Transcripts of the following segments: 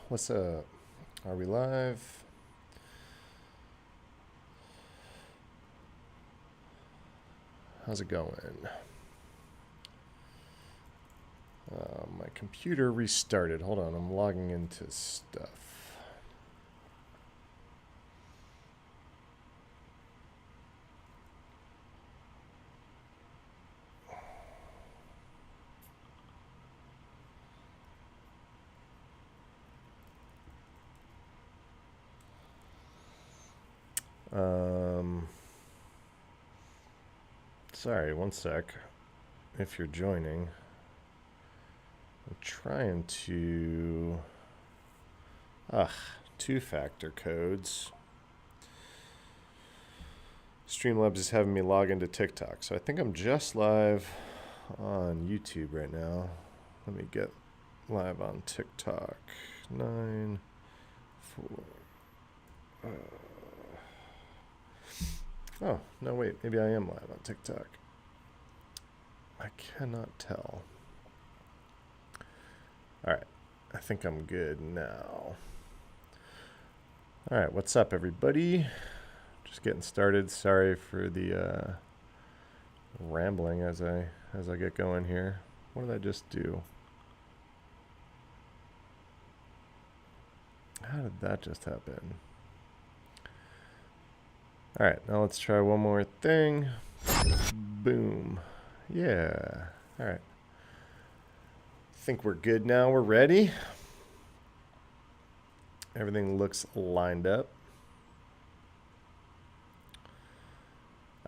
What's up? Are we live? How's it going? My computer restarted. Hold on, I'm logging into stuff. Sorry, one sec. If you're joining, I'm trying to... two-factor codes. Streamlabs is having me log into TikTok, so I think I'm just live on YouTube right now. Let me get live on TikTok. 9, 4... Oh, no, wait. Maybe I am live on TikTok. I cannot tell. All right. I think I'm good now. All right. What's up, everybody? Just getting started. Sorry for the rambling as I get going here. What did I just do? How did that just happen? All right, now let's try one more thing. Boom. Yeah. All right. Think we're good now. We're ready. Everything looks lined up.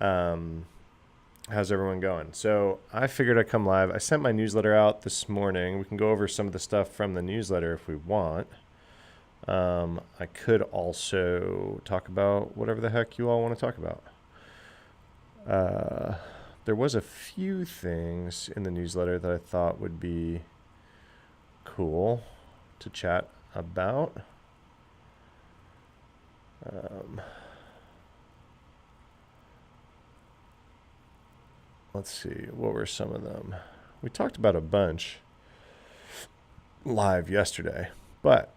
How's everyone going? So I figured I'd come live. I sent my newsletter out this morning. We can go over some of the stuff from the newsletter if we want. I could also talk about whatever the heck you all want to talk about. There was a few things in the newsletter that I thought would be cool to chat about. Let's see, what were some of them? We talked about a bunch live yesterday, but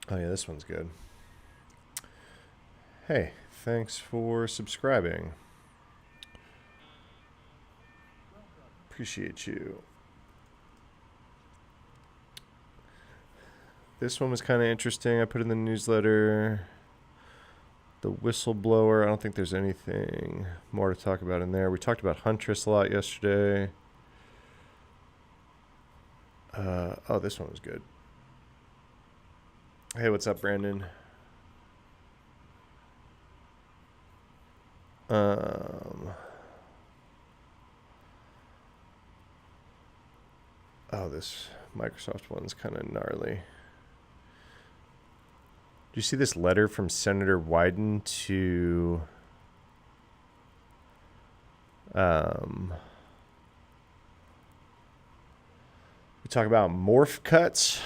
oh yeah, this one's good. Hey, thanks for subscribing. Appreciate you. This one was kind of interesting. I put in the newsletter. The whistleblower. I don't think there's anything more to talk about in there. We talked about Huntress a lot yesterday. Oh, this one was good. Hey, what's up, Brandon? Oh, this Microsoft one's kind of gnarly. Do you see this letter from Senator Wyden to we talk about morph cuts?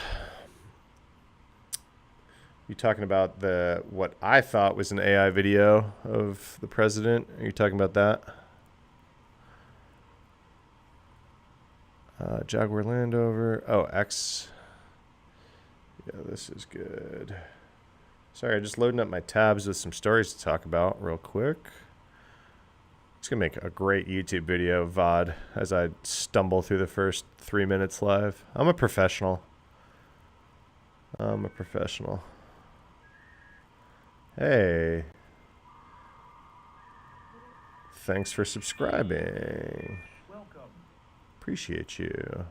You talking about what I thought was an AI video of the president? Are you talking about that? Jaguar Landover. Oh, X. Yeah, this is good. Sorry, I'm just loading up my tabs with some stories to talk about real quick. It's going to make a great YouTube video, VOD, as I stumble through the first 3 minutes live. I'm a professional. Hey. Thanks for subscribing. Welcome. Appreciate you.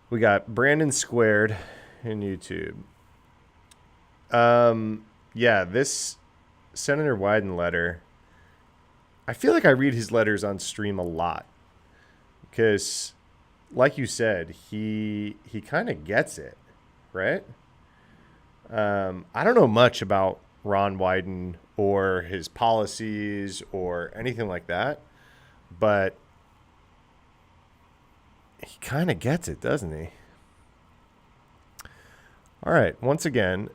We got Brandon Squared in YouTube. Yeah, this Senator Wyden letter, I feel like I read his letters on stream a lot because, like you said, he kind of gets it, right? I don't know much about Ron Wyden or his policies or anything like that, but he kind of gets it, doesn't he? All right, once again,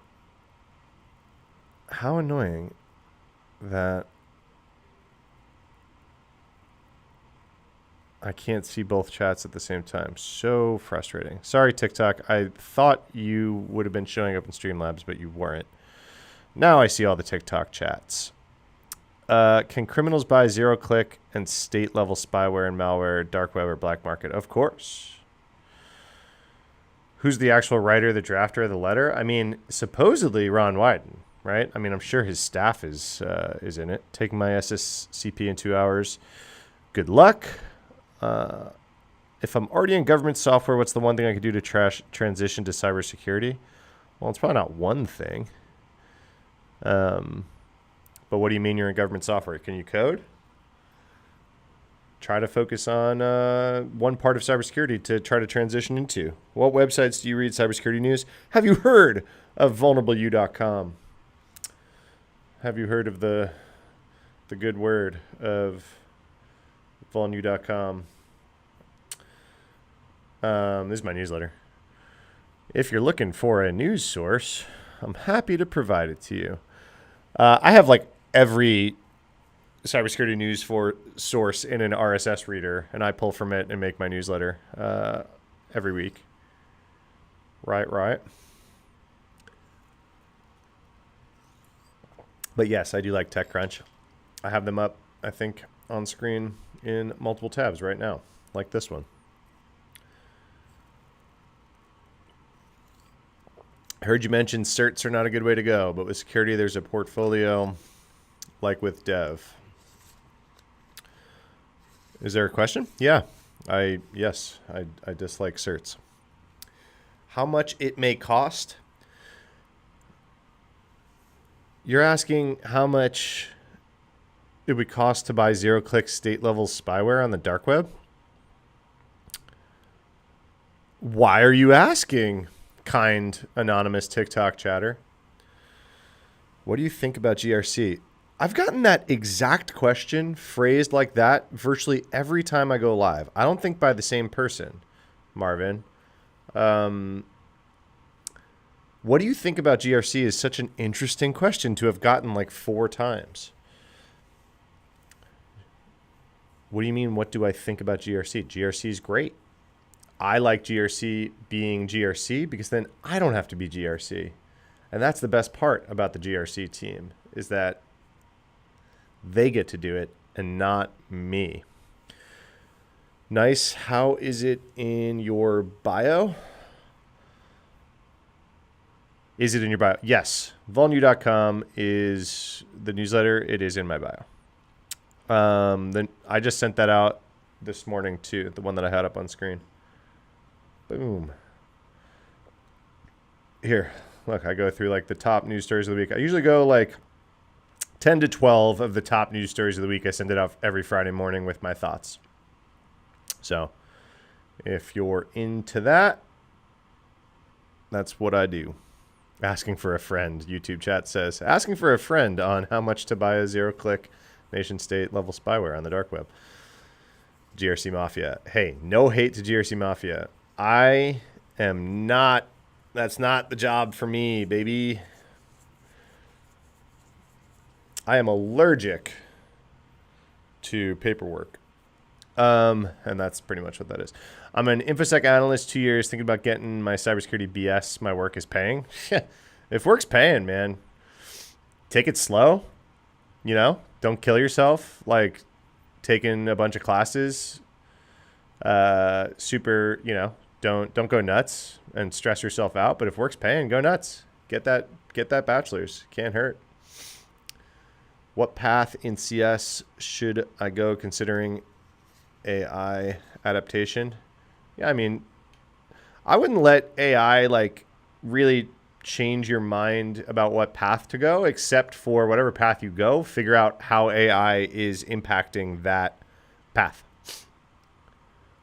How annoying that I can't see both chats at the same time. So frustrating. Sorry, TikTok. I thought you would have been showing up in Streamlabs, but you weren't. Now I see all the TikTok chats. Can criminals buy zero-click and state-level spyware and malware, dark web, or black market? Of course. Who's the actual writer, the drafter of the letter? I mean, supposedly Ron Wyden, right? I mean, I'm sure his staff is in it. Taking my SSCP in 2 hours. Good luck. If I'm already in government software, what's the one thing I could do to transition to cybersecurity? Well, it's probably not one thing. But what do you mean you're in government software? Can you code? Try to focus on one part of cybersecurity to try to transition into. What websites do you read cybersecurity news? Have you heard of vulnerableu.com? Have you heard of the good word of vulnu.com? This is my newsletter. If you're looking for a news source, I'm happy to provide it to you. I have like every cybersecurity news source in an RSS reader, and I pull from it and make my newsletter every week. Right. But yes, I do like TechCrunch. I have them up, I think, on screen in multiple tabs right now, like this one. I heard you mention certs are not a good way to go, but with security, there's a portfolio like with dev. Is there a question? Yeah, I dislike certs. How much it may cost? You're asking how much it would cost to buy zero-click state-level spyware on the dark web? Why are you asking, kind anonymous TikTok chatter? What do you think about GRC? I've gotten that exact question phrased like that virtually every time I go live. I don't think by the same person, Marvin. What do you think about GRC is such an interesting question to have gotten like 4 times. What do you mean, what do I think about GRC? GRC is great. I like GRC being GRC because then I don't have to be GRC. And that's the best part about the GRC team, is that they get to do it and not me. Nice. How is it in your bio? Is it in your bio? Yes. vulnu.com is the newsletter. It is in my bio. Then I just sent that out this morning too, the one that I had up on screen. Boom. Here, look, I go through like the top news stories of the week. I usually go like 10 to 12 of the top news stories of the week. I send it out every Friday morning with my thoughts. So if you're into that, that's what I do. Asking for a friend, YouTube chat says. Asking for a friend on how much to buy a zero-click nation-state level spyware on the dark web. GRC Mafia. Hey, no hate to GRC Mafia. I am not, that's not the job for me, baby. I am allergic to paperwork. And that's pretty much what that is. I'm an InfoSec analyst, 2 years, thinking about getting my cybersecurity BS. My work is paying. If work's paying, man, take it slow. You know, don't kill yourself. Like taking a bunch of classes. Super, you know, don't go nuts and stress yourself out. But if work's paying, go nuts. Get that bachelor's. Can't hurt. What path in CS should I go considering AI adaptation? Yeah, I mean, I wouldn't let AI like really change your mind about what path to go, except for whatever path you go, figure out how AI is impacting that path.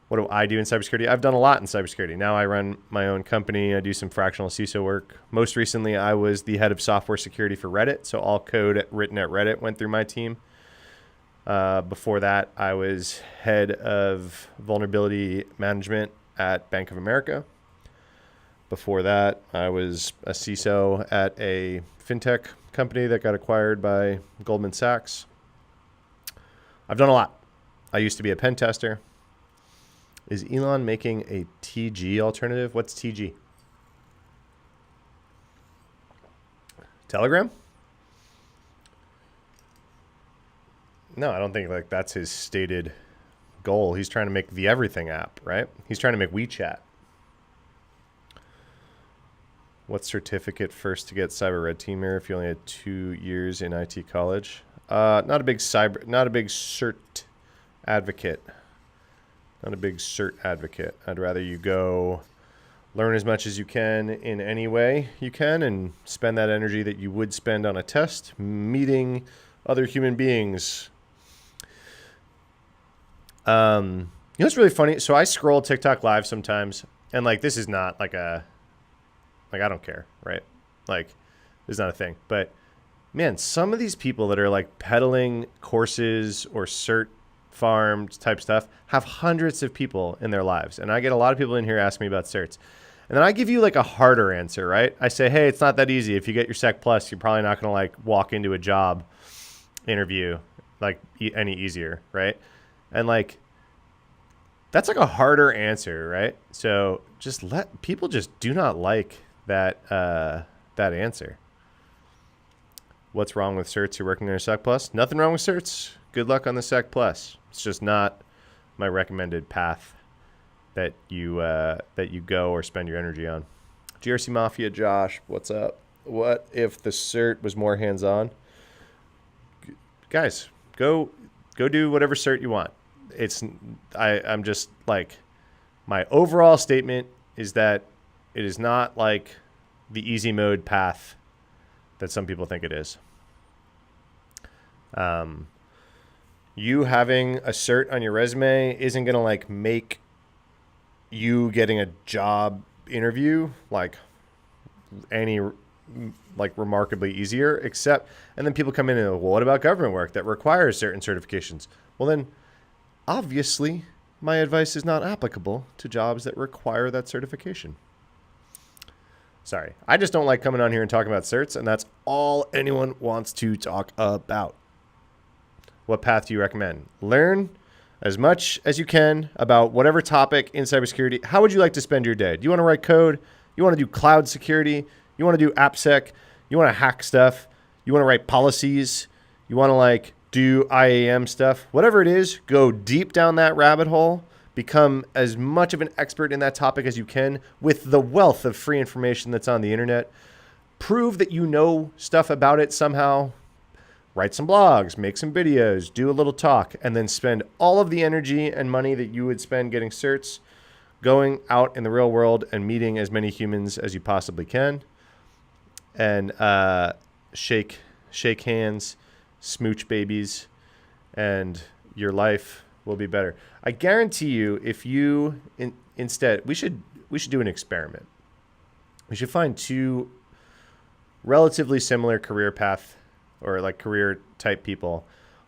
What do I do in cybersecurity? I've done a lot in cybersecurity. Now I run my own company. I do some fractional CISO work. Most recently, I was the head of software security for Reddit. So all code written at Reddit went through my team. Before that, I was head of vulnerability management at Bank of America. Before that, I was a CISO at a fintech company that got acquired by Goldman Sachs. I've done a lot. I used to be a pen tester. Is Elon making a TG alternative? What's TG? Telegram? No, I don't think like that's his stated goal. He's trying to make the everything app, right? He's trying to make WeChat. What certificate first to get cyber red teamer if you only had 2 years in IT college? Not a big cert advocate. Not a big cert advocate. I'd rather you go learn as much as you can in any way you can and spend that energy that you would spend on a test meeting other human beings. You know what's really funny? So I scroll TikTok live sometimes, and like this is not like a I don't care, right? Like this is not a thing. But man, some of these people that are like peddling courses or cert farmed type stuff have hundreds of people in their lives. And I get a lot of people in here asking me about certs. And then I give you like a harder answer, right? I say, hey, it's not that easy. If you get your Sec Plus, you're probably not going to like walk into a job interview like any easier, right? And like, that's like a harder answer, right? So just people just do not like that answer. What's wrong with certs? You're working on your Sec Plus? Nothing wrong with certs. Good luck on the Sec Plus. It's just not my recommended path that you go or spend your energy on. GRC Mafia, Josh, what's up? What if the cert was more hands-on? Guys, go do whatever cert you want. I'm just like, my overall statement is that it is not like the easy mode path that some people think it is. You having a cert on your resume isn't going to like make you getting a job interview like any like remarkably easier, except, and then people come in and, well, what about government work that requires certain certifications? Well, then obviously my advice is not applicable to jobs that require that certification. Sorry. I just don't like coming on here and talking about certs, and that's all anyone wants to talk about. What path do you recommend? Learn as much as you can about whatever topic in cybersecurity. How would you like to spend your day? Do you want to write code? You want to do cloud security? You want to do AppSec? You want to hack stuff? You want to write policies? You want to like do IAM stuff? Whatever it is, go deep down that rabbit hole. Become as much of an expert in that topic as you can with the wealth of free information that's on the internet. Prove that you know stuff about it somehow. Write some blogs, make some videos, do a little talk, and then spend all of the energy and money that you would spend getting certs going out in the real world and meeting as many humans as you possibly can. And shake hands, smooch babies, and your life will be better. I guarantee you, if you instead, we should do an experiment. We should find two relatively similar career path or like career type people.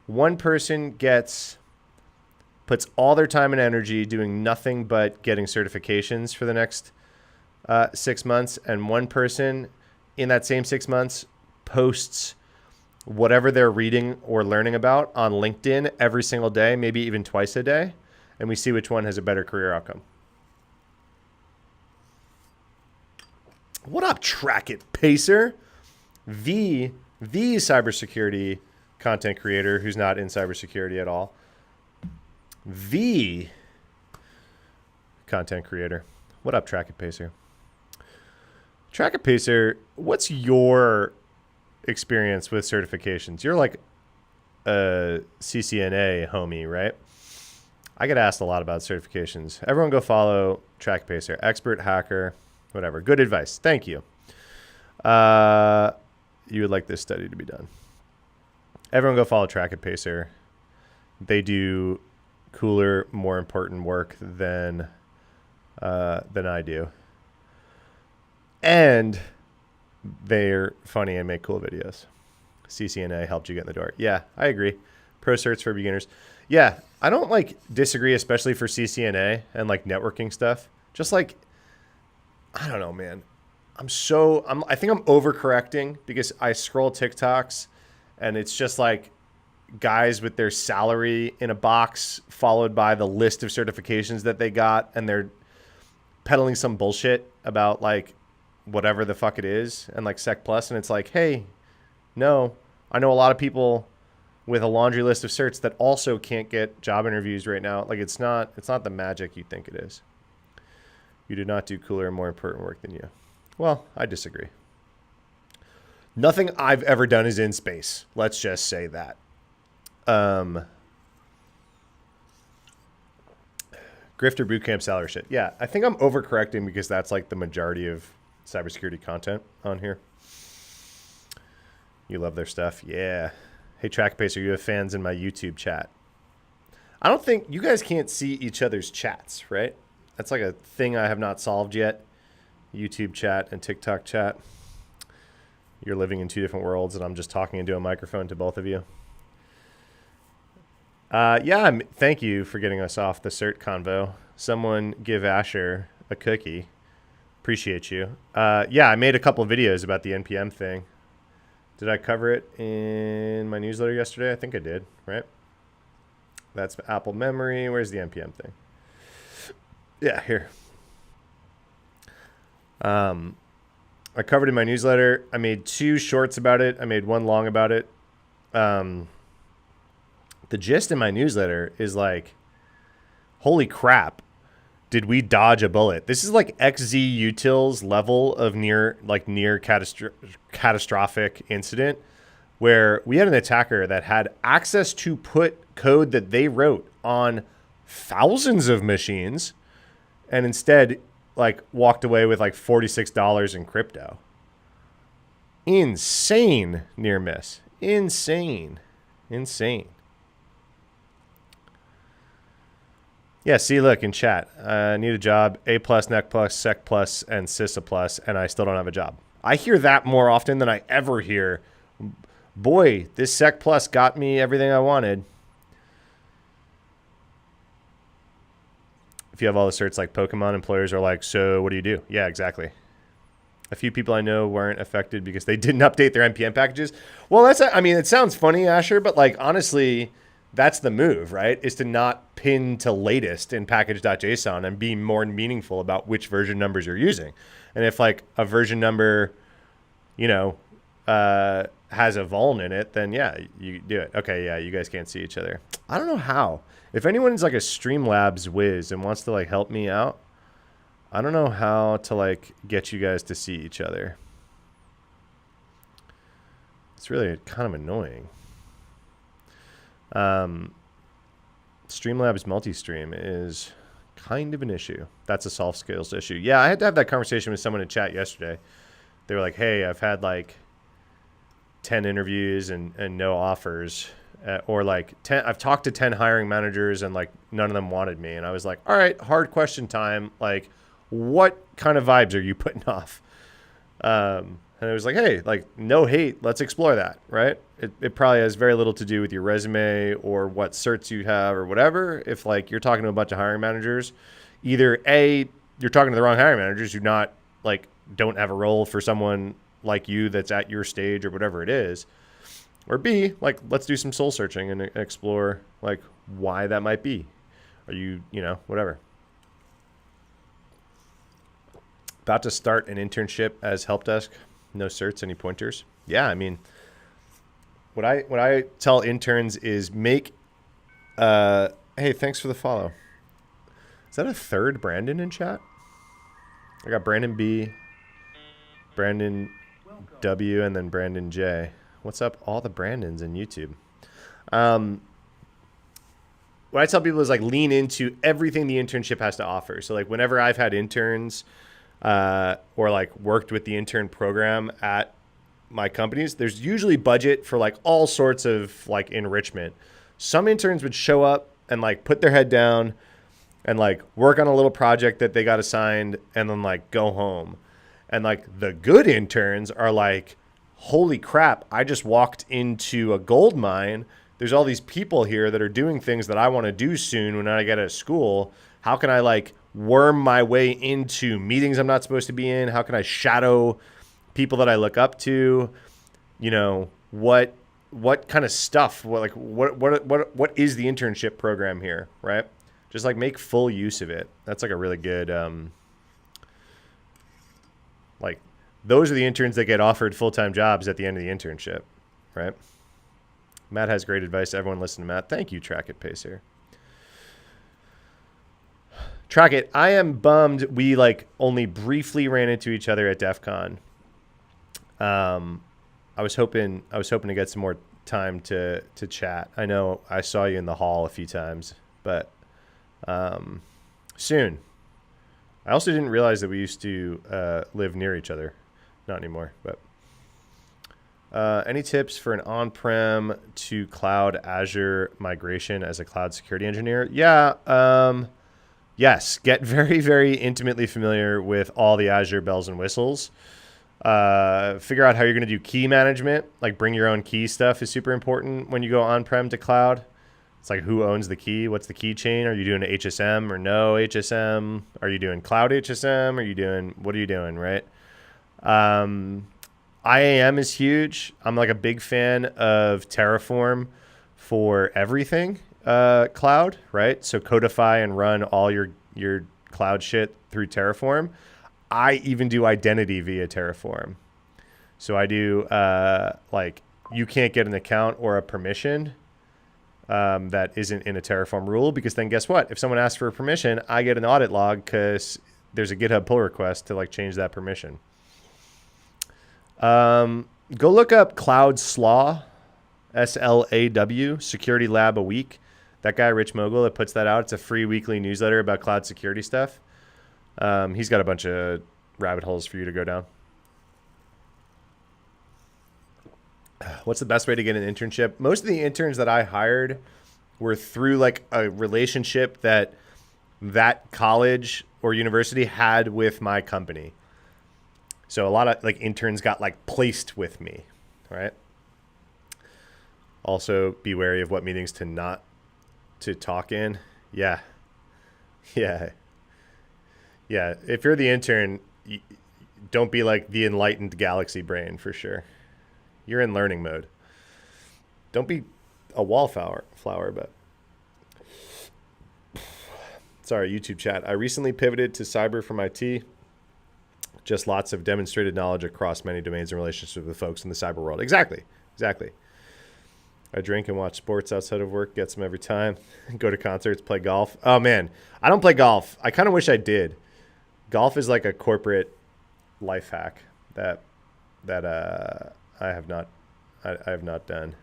One person puts all their time and energy doing nothing but getting certifications for the next 6 months, and one person in that same 6 months posts whatever they're reading or learning about on LinkedIn every single day, maybe even twice a day, and we see which one has a better career outcome. What up, Track It Pacer? The cybersecurity content creator who's not in cybersecurity at all. The content creator. What up, Track It Pacer? Track It Pacer, what's your experience with certifications? You're like a CCNA homie, right? I get asked a lot about certifications. Everyone go follow Track It Pacer, expert hacker, whatever. Good advice. Thank you. You would like this study to be done. Everyone go follow Track It Pacer. They do cooler, more important work than I do. And they're funny and make cool videos. CCNA helped you get in the door. Yeah, I agree. Pro certs for beginners. Yeah, I don't like disagree, especially for CCNA and like networking stuff. Just like, I don't know, man. I think I'm overcorrecting because I scroll TikToks and it's just like guys with their salary in a box followed by the list of certifications that they got, and they're peddling some bullshit about like whatever the fuck it is and like Sec Plus, and it's like, hey, no, I know a lot of people with a laundry list of certs that also can't get job interviews right now. Like it's not the magic you think it is. You do not do cooler and more important work than you. Well, I disagree. Nothing I've ever done is in space. Let's just say that. Grifter bootcamp salary shit. Yeah, I think I'm overcorrecting because that's like the majority of cybersecurity content on here. You love their stuff. Yeah. Hey, TrackPacer, you have fans in my YouTube chat. I don't think you guys can't see each other's chats, right? That's like a thing I have not solved yet. YouTube chat and TikTok chat. You're living in two different worlds, and I'm just talking into a microphone to both of you. Yeah, thank you for getting us off the cert convo. Someone give Asher a cookie. Appreciate you. Yeah, I made a couple of videos about the NPM thing. Did I cover it in my newsletter yesterday? I think I did, right? That's Apple Memory. Where's the NPM thing? Yeah, here. I covered in my newsletter. I made 2 shorts about it. I made 1 long about it. The gist in my newsletter is like, holy crap, did we dodge a bullet? This is like XZ Utils level of near catastrophic incident where we had an attacker that had access to put code that they wrote on thousands of machines and instead like walked away with like $46 in crypto. Insane near miss. Insane. Yeah, see, look, in chat. I need a job, A+, NEC+, Sec+, and CISA+, and I still don't have a job. I hear that more often than I ever hear, boy, this Sec+ got me everything I wanted. If you have all the certs like Pokemon, employers are like, so what do you do? Yeah, exactly. A few people I know weren't affected because they didn't update their NPM packages. Well, it sounds funny, Asher, but like, honestly, that's the move, right? Is to not pin to latest in package.json and be more meaningful about which version numbers you're using. And if like a version number, has a vuln in it, then yeah, you do it. Okay, yeah, you guys can't see each other. I don't know how. If anyone's like a Streamlabs whiz and wants to like help me out, I don't know how to like get you guys to see each other. It's really kind of annoying. Streamlabs multi-stream is kind of an issue. That's a soft skills issue. Yeah, I had to have that conversation with someone in chat yesterday. They were like, hey, I've had like 10 interviews and no offers. Or like 10, I've talked to 10 hiring managers and like none of them wanted me. And I was like, all right, hard question time. Like, what kind of vibes are you putting off? And it was like, hey, like no hate. Let's explore that, right? It probably has very little to do with your resume or what certs you have or whatever. If like you're talking to a bunch of hiring managers, either A, you're talking to the wrong hiring managers who don't have a role for someone like you that's at your stage or whatever it is. Or B, like, let's do some soul searching and explore, like, why that might be. Are you, whatever. About to start an internship as help desk. No certs, any pointers? Yeah, I mean, what I tell interns is make, hey, thanks for the follow. Is that a third Brandon in chat? I got Brandon B, Brandon W, and then Brandon J. What's up, all the Brandons in YouTube? What I tell people is like lean into everything the internship has to offer. So like whenever I've had interns or like worked with the intern program at my companies, there's usually budget for like all sorts of like enrichment. Some interns would show up and like put their head down and like work on a little project that they got assigned and then like go home. And like the good interns are like, holy crap, I just walked into a gold mine. There's all these people here that are doing things that I want to do soon when I get out of school. How can I like worm my way into meetings I'm not supposed to be in? How can I shadow people that I look up to? You know, what kind of stuff? What is the internship program here, right? Just like make full use of it. That's like a really good like those are the interns that get offered full-time jobs at the end of the internship, right? Matt has great advice. Everyone listen to Matt. Thank you, Track It Pacer. Track It. I am bummed we like only briefly ran into each other at DEF CON. I was hoping to get some more time to chat. I know I saw you in the hall a few times, but soon. I also didn't realize that we used to live near each other. Not anymore, but any tips for an on-prem to cloud Azure migration as a cloud security engineer? Yeah. Yes. Get very, very intimately familiar with all the Azure bells and whistles. Figure out how you're going to do key management. Like bring your own key stuff is super important when you go on-prem to cloud. It's like who owns the key? What's the key chain? Are you doing HSM or no HSM? Are you doing cloud HSM? What are you doing, right? IAM is huge. I'm like a big fan of Terraform for everything cloud, right? So codify and run all your cloud shit through Terraform. I even do identity via Terraform. So I do like you can't get an account or a permission that isn't in a Terraform rule, because then guess what? If someone asks for a permission, I get an audit log because there's a GitHub pull request to like change that permission. Go look up Cloud Slaw, SLAW, Security Lab a Week. That guy, Rich Mogul, that puts that out. It's a free weekly newsletter about cloud security stuff. He's got a bunch of rabbit holes for you to go down. What's the best way to get an internship? Most of the interns that I hired were through like a relationship that college or university had with my company. So a lot of like interns got like placed with me, right? Also be wary of what meetings to talk in. Yeah. If you're the intern, don't be like the enlightened galaxy brain for sure. You're in learning mode. Don't be a wallflower, but sorry, YouTube chat. I recently pivoted to cyber from IT. Just lots of demonstrated knowledge across many domains and relationships with folks in the cyber world. Exactly. I drink and watch sports outside of work, get some every time. Go to concerts, play golf. Oh man, I don't play golf. I kind of wish I did. Golf is like a corporate life hack that I have not done.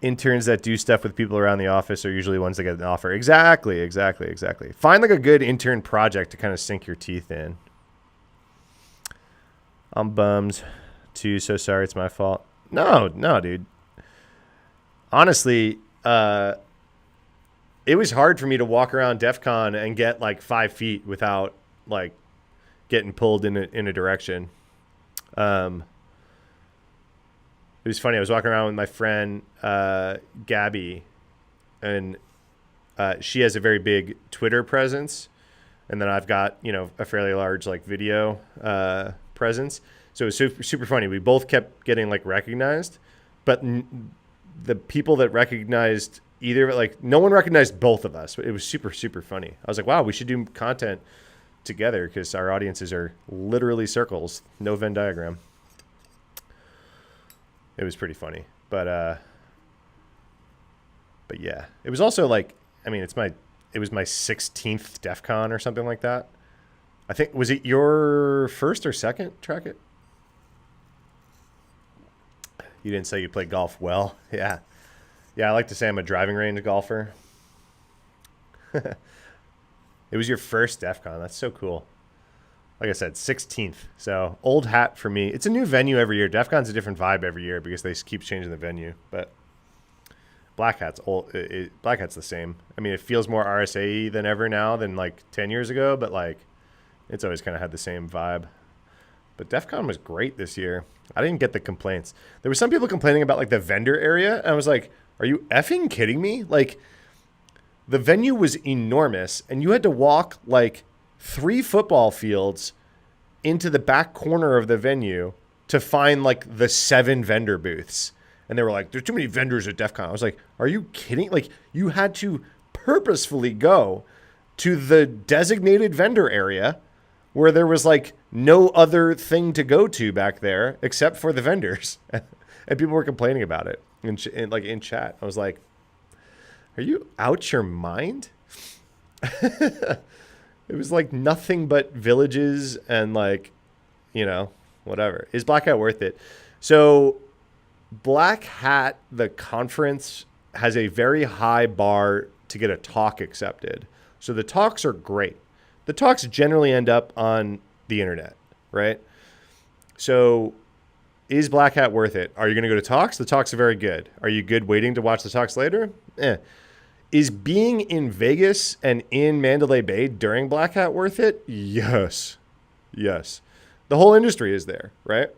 Interns that do stuff with people around the office are usually ones that get an offer. Exactly. Find like a good intern project to kind of sink your teeth in. I'm bummed too. So sorry. It's my fault. No, dude. Honestly, it was hard for me to walk around DEF CON and get like 5 feet without like getting pulled in a direction. It was funny. I was walking around with my friend, Gabby, and she has a very big Twitter presence. And then I've got, a fairly large like video presence. So it was super, super funny. We both kept getting like recognized, but the people that recognized either, like no one recognized both of us. It was super, super funny. I was like, wow, we should do content together because our audiences are literally circles, no Venn diagram. It was pretty funny, but yeah, it was also like, I mean, it was my 16th DEF CON or something like that. I think, was it your first or second, Track It? You didn't say you played golf well. Yeah. I like to say I'm a driving range golfer. It was your first DEF CON. That's so cool. Like I said, 16th. So old hat for me. It's a new venue every year. DEF CON's a different vibe every year because they keep changing the venue. But Black Hat's Black Hat's the same. I mean, it feels more RSA than ever now than like 10 years ago, but like it's always kind of had the same vibe. But DEF CON was great this year. I didn't get the complaints. There were some people complaining about like the vendor area, and I was like, are you effing kidding me? Like The venue was enormous, and you had to walk like 3 football fields into the back corner of the venue to find like the 7 vendor booths. And they were like, there's too many vendors at DEF CON. I was like, are you kidding? Like, you had to purposefully go to the designated vendor area where there was like no other thing to go to back there except for the vendors. And people were complaining about it in chat. I was like, are you out your mind? It was like nothing but villages and like, you know, whatever. Is Black Hat worth it? So Black Hat, the conference, has a very high bar to get a talk accepted. So the talks are great. The talks generally end up on the internet, right? So is Black Hat worth it? Are you going to go to talks? The talks are very good. Are you good waiting to watch the talks later? Is being in Vegas and in Mandalay Bay during Black Hat worth it? Yes. Yes. The whole industry is there, right?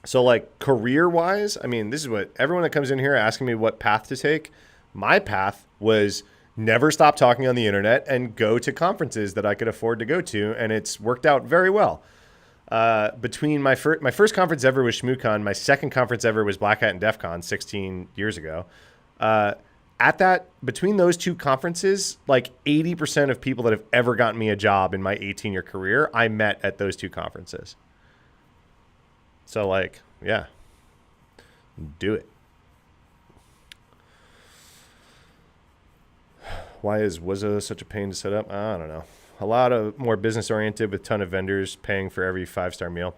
So like career-wise, I mean, this is what everyone that comes in here asking me what path to take. My path was never stop talking on the internet and go to conferences that I could afford to go to, and it's worked out very well. Between my first conference ever was ShmooCon, my second conference ever was Black Hat and DEF CON 16 years ago. Between those 2 conferences, like 80% of people that have ever gotten me a job in my 18-year career, I met at those 2 conferences. So like, yeah, do it. Why was WZA such a pain to set up? I don't know. A lot of more business oriented with a ton of vendors paying for every 5-star meal.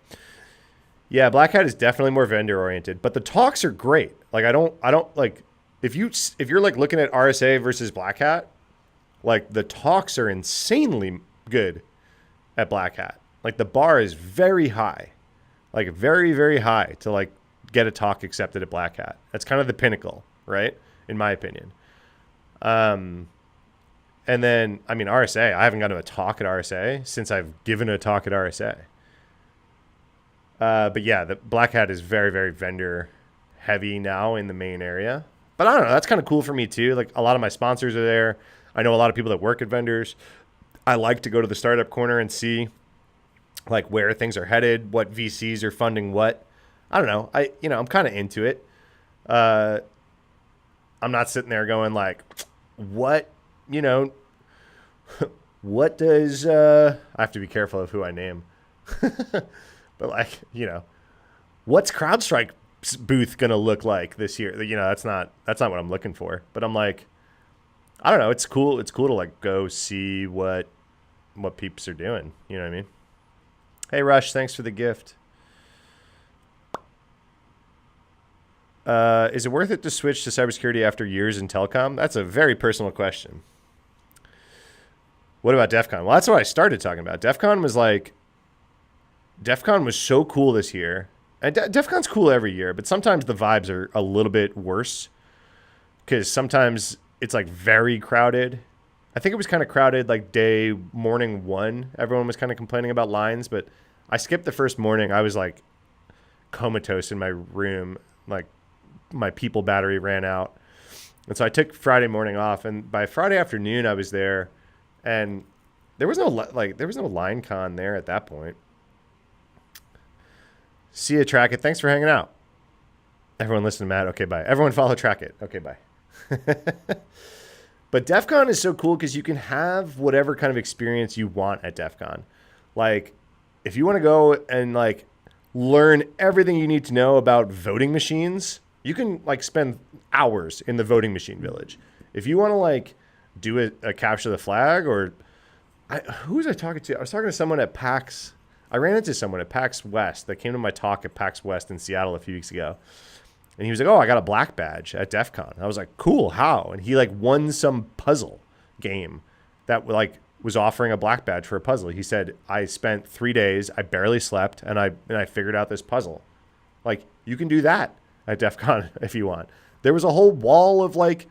Yeah, Black Hat is definitely more vendor oriented, but the talks are great. Like I don't like if you're like looking at RSA versus Black Hat, like the talks are insanely good at Black Hat. Like the bar is very high. Like very, very high to like get a talk accepted at Black Hat. That's kind of the pinnacle, right? In my opinion. And then, I mean, RSA, I haven't gone to a talk at RSA since I've given a talk at RSA. But yeah, the Black Hat is very, very vendor heavy now in the main area. But I don't know, that's kind of cool for me too. Like a lot of my sponsors are there. I know a lot of people that work at vendors. I like to go to the startup corner and see like where things are headed, what VCs are funding what. I don't know. I'm kind of into it. I'm not sitting there going like, what, what does, I have to be careful of who I name, but like, what's CrowdStrike's booth going to look like this year? That's not what I'm looking for, but I'm like, I don't know. It's cool. It's cool to like go see what peeps are doing. You know what I mean? Hey, Rush, thanks for the gift. Is it worth it to switch to cybersecurity after years in telecom? That's a very personal question. What about DEF CON? Well, that's what I started talking about. DEF CON was so cool this year. And DEF CON's cool every year, but sometimes the vibes are a little bit worse because sometimes it's like very crowded. I think it was kind of crowded like morning 1. Everyone was kind of complaining about lines, but I skipped the first morning. I was like comatose in my room. Like my people battery ran out. And so I took Friday morning off, and by Friday afternoon I was there, and there was no line con there at that point. See ya, Track It. Thanks for hanging out. Everyone listen to Matt. Okay, bye. Everyone follow Track It. Okay, bye. But DEF CON is so cool because you can have whatever kind of experience you want at DEF CON. Like, if you want to go and like learn everything you need to know about voting machines, you can like spend hours in the voting machine village. If you want to like do a capture the flag, or who was I talking to? I was talking to someone at PAX. I ran into someone at PAX West that came to my talk at PAX West in Seattle a few weeks ago. And he was like, oh, I got a black badge at DEF CON. I was like, cool, how? And he like won some puzzle game that like was offering a black badge for a puzzle. He said, I spent 3 days, I barely slept, and I figured out this puzzle. Like, you can do that at DEF CON if you want. There was a whole wall of like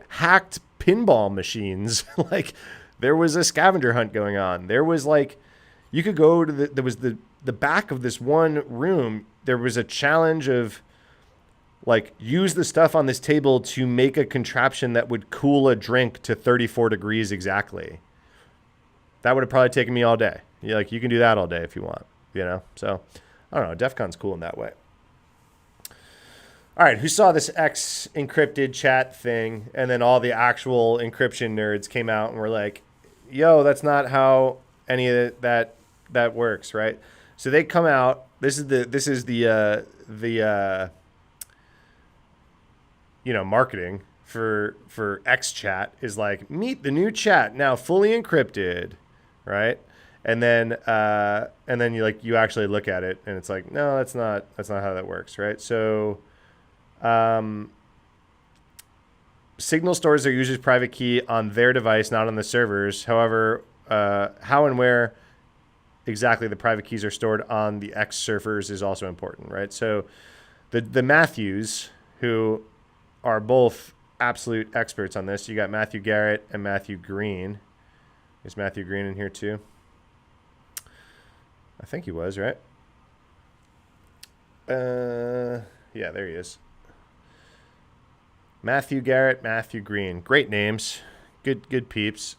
hacked pinball machines. Like, there was a scavenger hunt going on. There was like, you could go to there was the back of this one room. There was a challenge of like use the stuff on this table to make a contraption that would cool a drink to 34 degrees exactly. That would have probably taken me all day. Like, you can do that all day if you want, So, I don't know. DEF CON's cool in that way. All right, who saw this X encrypted chat thing? And then all the actual encryption nerds came out and were like, yo, that's not how any of that works, right? So they come out. This is the marketing for X chat is like, meet the new chat now fully encrypted, right? And then you actually look at it and it's like, no, that's not how that works, right? So Signal stores their user's private key on their device, not on the servers. However, how and where exactly the private keys are stored on the X servers is also important, right? So the Matthews, who are both absolute experts on this, you got Matthew Garrett and Matthew Green. Is Matthew Green in here too? I think he was, right? Yeah, there he is. Matthew Garrett, Matthew Green, great names, good peeps.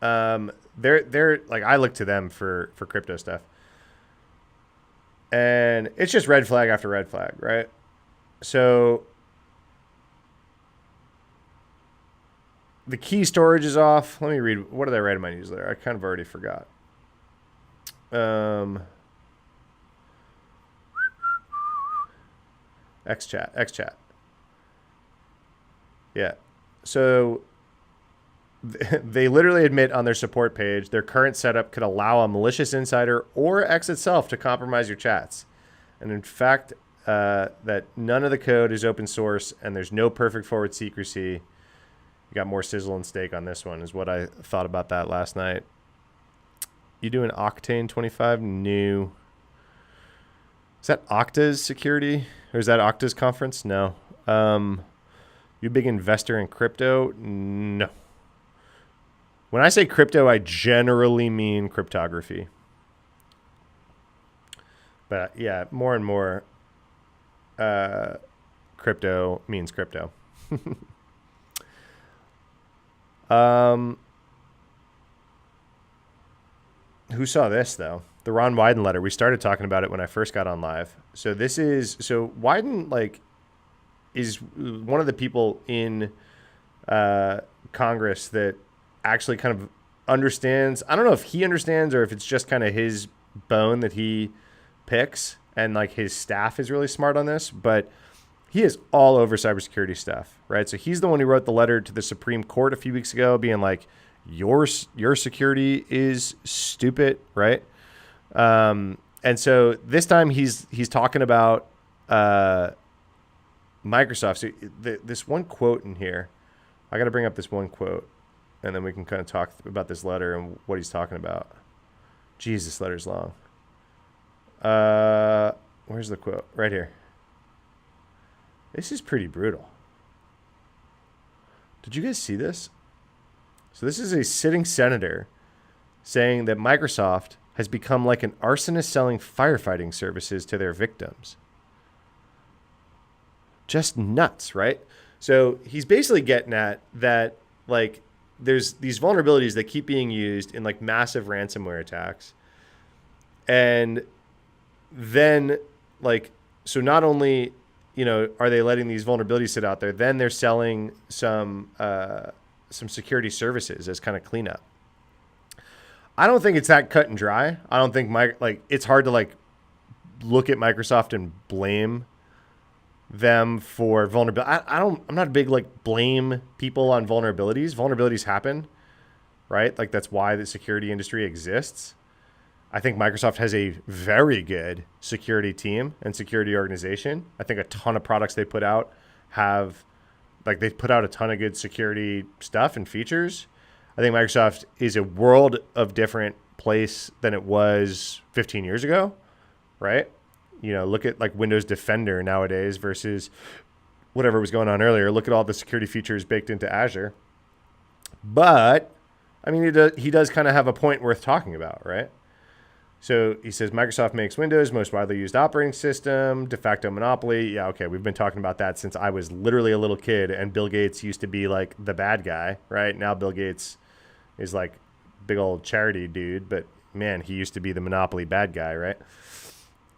They're like, I look to them for crypto stuff, and it's just red flag after red flag, right? So the key storage is off. Let me read. What did I write in my newsletter? I kind of already forgot. XChat. Yeah. So they literally admit on their support page their current setup could allow a malicious insider or X itself to compromise your chats. And in fact, that none of the code is open source and there's no perfect forward secrecy. You got more sizzle and steak on this one is what I thought about that last night. You doing Octane 25 new? Is that Okta's security? Or is that Okta's conference? No. You a big investor in crypto? No. When I say crypto, I generally mean cryptography. But yeah, more and more crypto means crypto. Who saw this though? The Ron Wyden letter. We started talking about it when I first got on live. So Wyden is one of the people in Congress that actually kind of understands. I don't know if he understands or if it's just kind of his bone that he picks, and like his staff is really smart on this, but he is all over cybersecurity stuff, right? So he's the one who wrote the letter to the Supreme Court a few weeks ago being like, your security is stupid, right? And so this time he's talking about Microsoft. So this one quote in here, I got to bring up this one quote, and then we can kind of talk about this letter and what he's talking about. Jeez, this letter's long. Where's the quote? Right here. This is pretty brutal. Did you guys see this? So this is a sitting senator saying that Microsoft has become like an arsonist selling firefighting services to their victims. Just nuts, right? So he's basically getting at that, like, there's these vulnerabilities that keep being used in like massive ransomware attacks. And then like, so not only, are they letting these vulnerabilities sit out there, then they're selling some security services as kind of cleanup. I don't think it's that cut and dry. I don't think it's hard to like look at Microsoft and blame them for vulnerability. I'm not a big like blame people on vulnerabilities. Vulnerabilities happen, right? Like that's why the security industry exists. I think Microsoft has a very good security team and security organization. I think a ton of products they put out they've put out a ton of good security stuff and features. I think Microsoft is a world of different place than it was 15 years ago, right? Look at like Windows Defender nowadays versus whatever was going on earlier. Look at all the security features baked into Azure. But, I mean, he does kind of have a point worth talking about, right? So he says Microsoft makes Windows, most widely used operating system, de facto monopoly. Yeah, okay, we've been talking about that since I was literally a little kid, and Bill Gates used to be like the bad guy, right? Now Bill Gates is like big old charity dude, but man, he used to be the monopoly bad guy, right?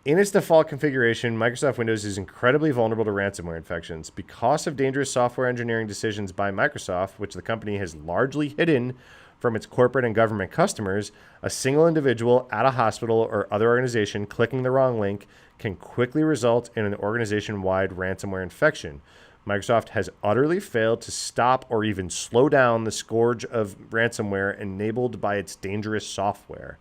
In its default configuration, Microsoft Windows is incredibly vulnerable to ransomware infections. Because of dangerous software engineering decisions by Microsoft, which the company has largely hidden from its corporate and government customers, a single individual at a hospital or other organization clicking the wrong link can quickly result in an organization-wide ransomware infection. Microsoft has utterly failed to stop or even slow down the scourge of ransomware enabled by its dangerous software.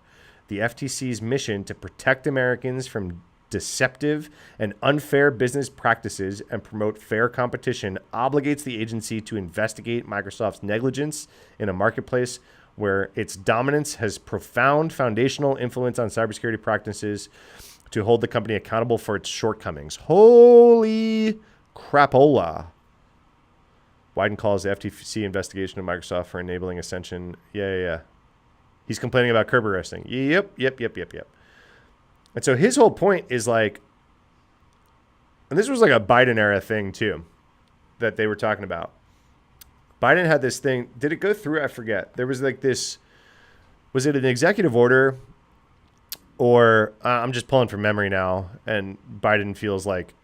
The FTC's mission to protect Americans from deceptive and unfair business practices and promote fair competition obligates the agency to investigate Microsoft's negligence in a marketplace where its dominance has profound foundational influence on cybersecurity practices, to hold the company accountable for its shortcomings. Holy crapola. Wyden calls the FTC investigation of Microsoft for enabling Ascension. Yeah. He's complaining about curb arresting. Yep. And so his whole point is like, and this was like a Biden era thing too, that they were talking about. Biden had this thing. Did it go through? I forget. There was like this, was it an executive order, or I'm just pulling from memory now, and Biden feels like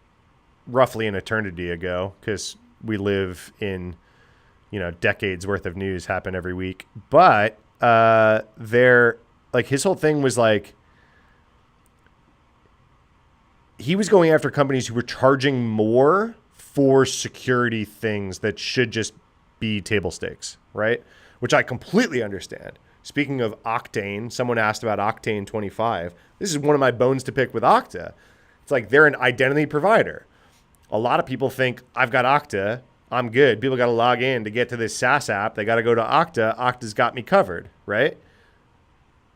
roughly an eternity ago because we live in, decades worth of news happen every week. But like his whole thing was like, he was going after companies who were charging more for security things that should just be table stakes, right? Which I completely understand. Speaking of Octane, someone asked about Octane 25. This is one of my bones to pick with Okta. It's like they're an identity provider. A lot of people think, I've got Okta, I'm good. People got to log in to get to this SaaS app. They got to go to Okta. Okta's got me covered, right?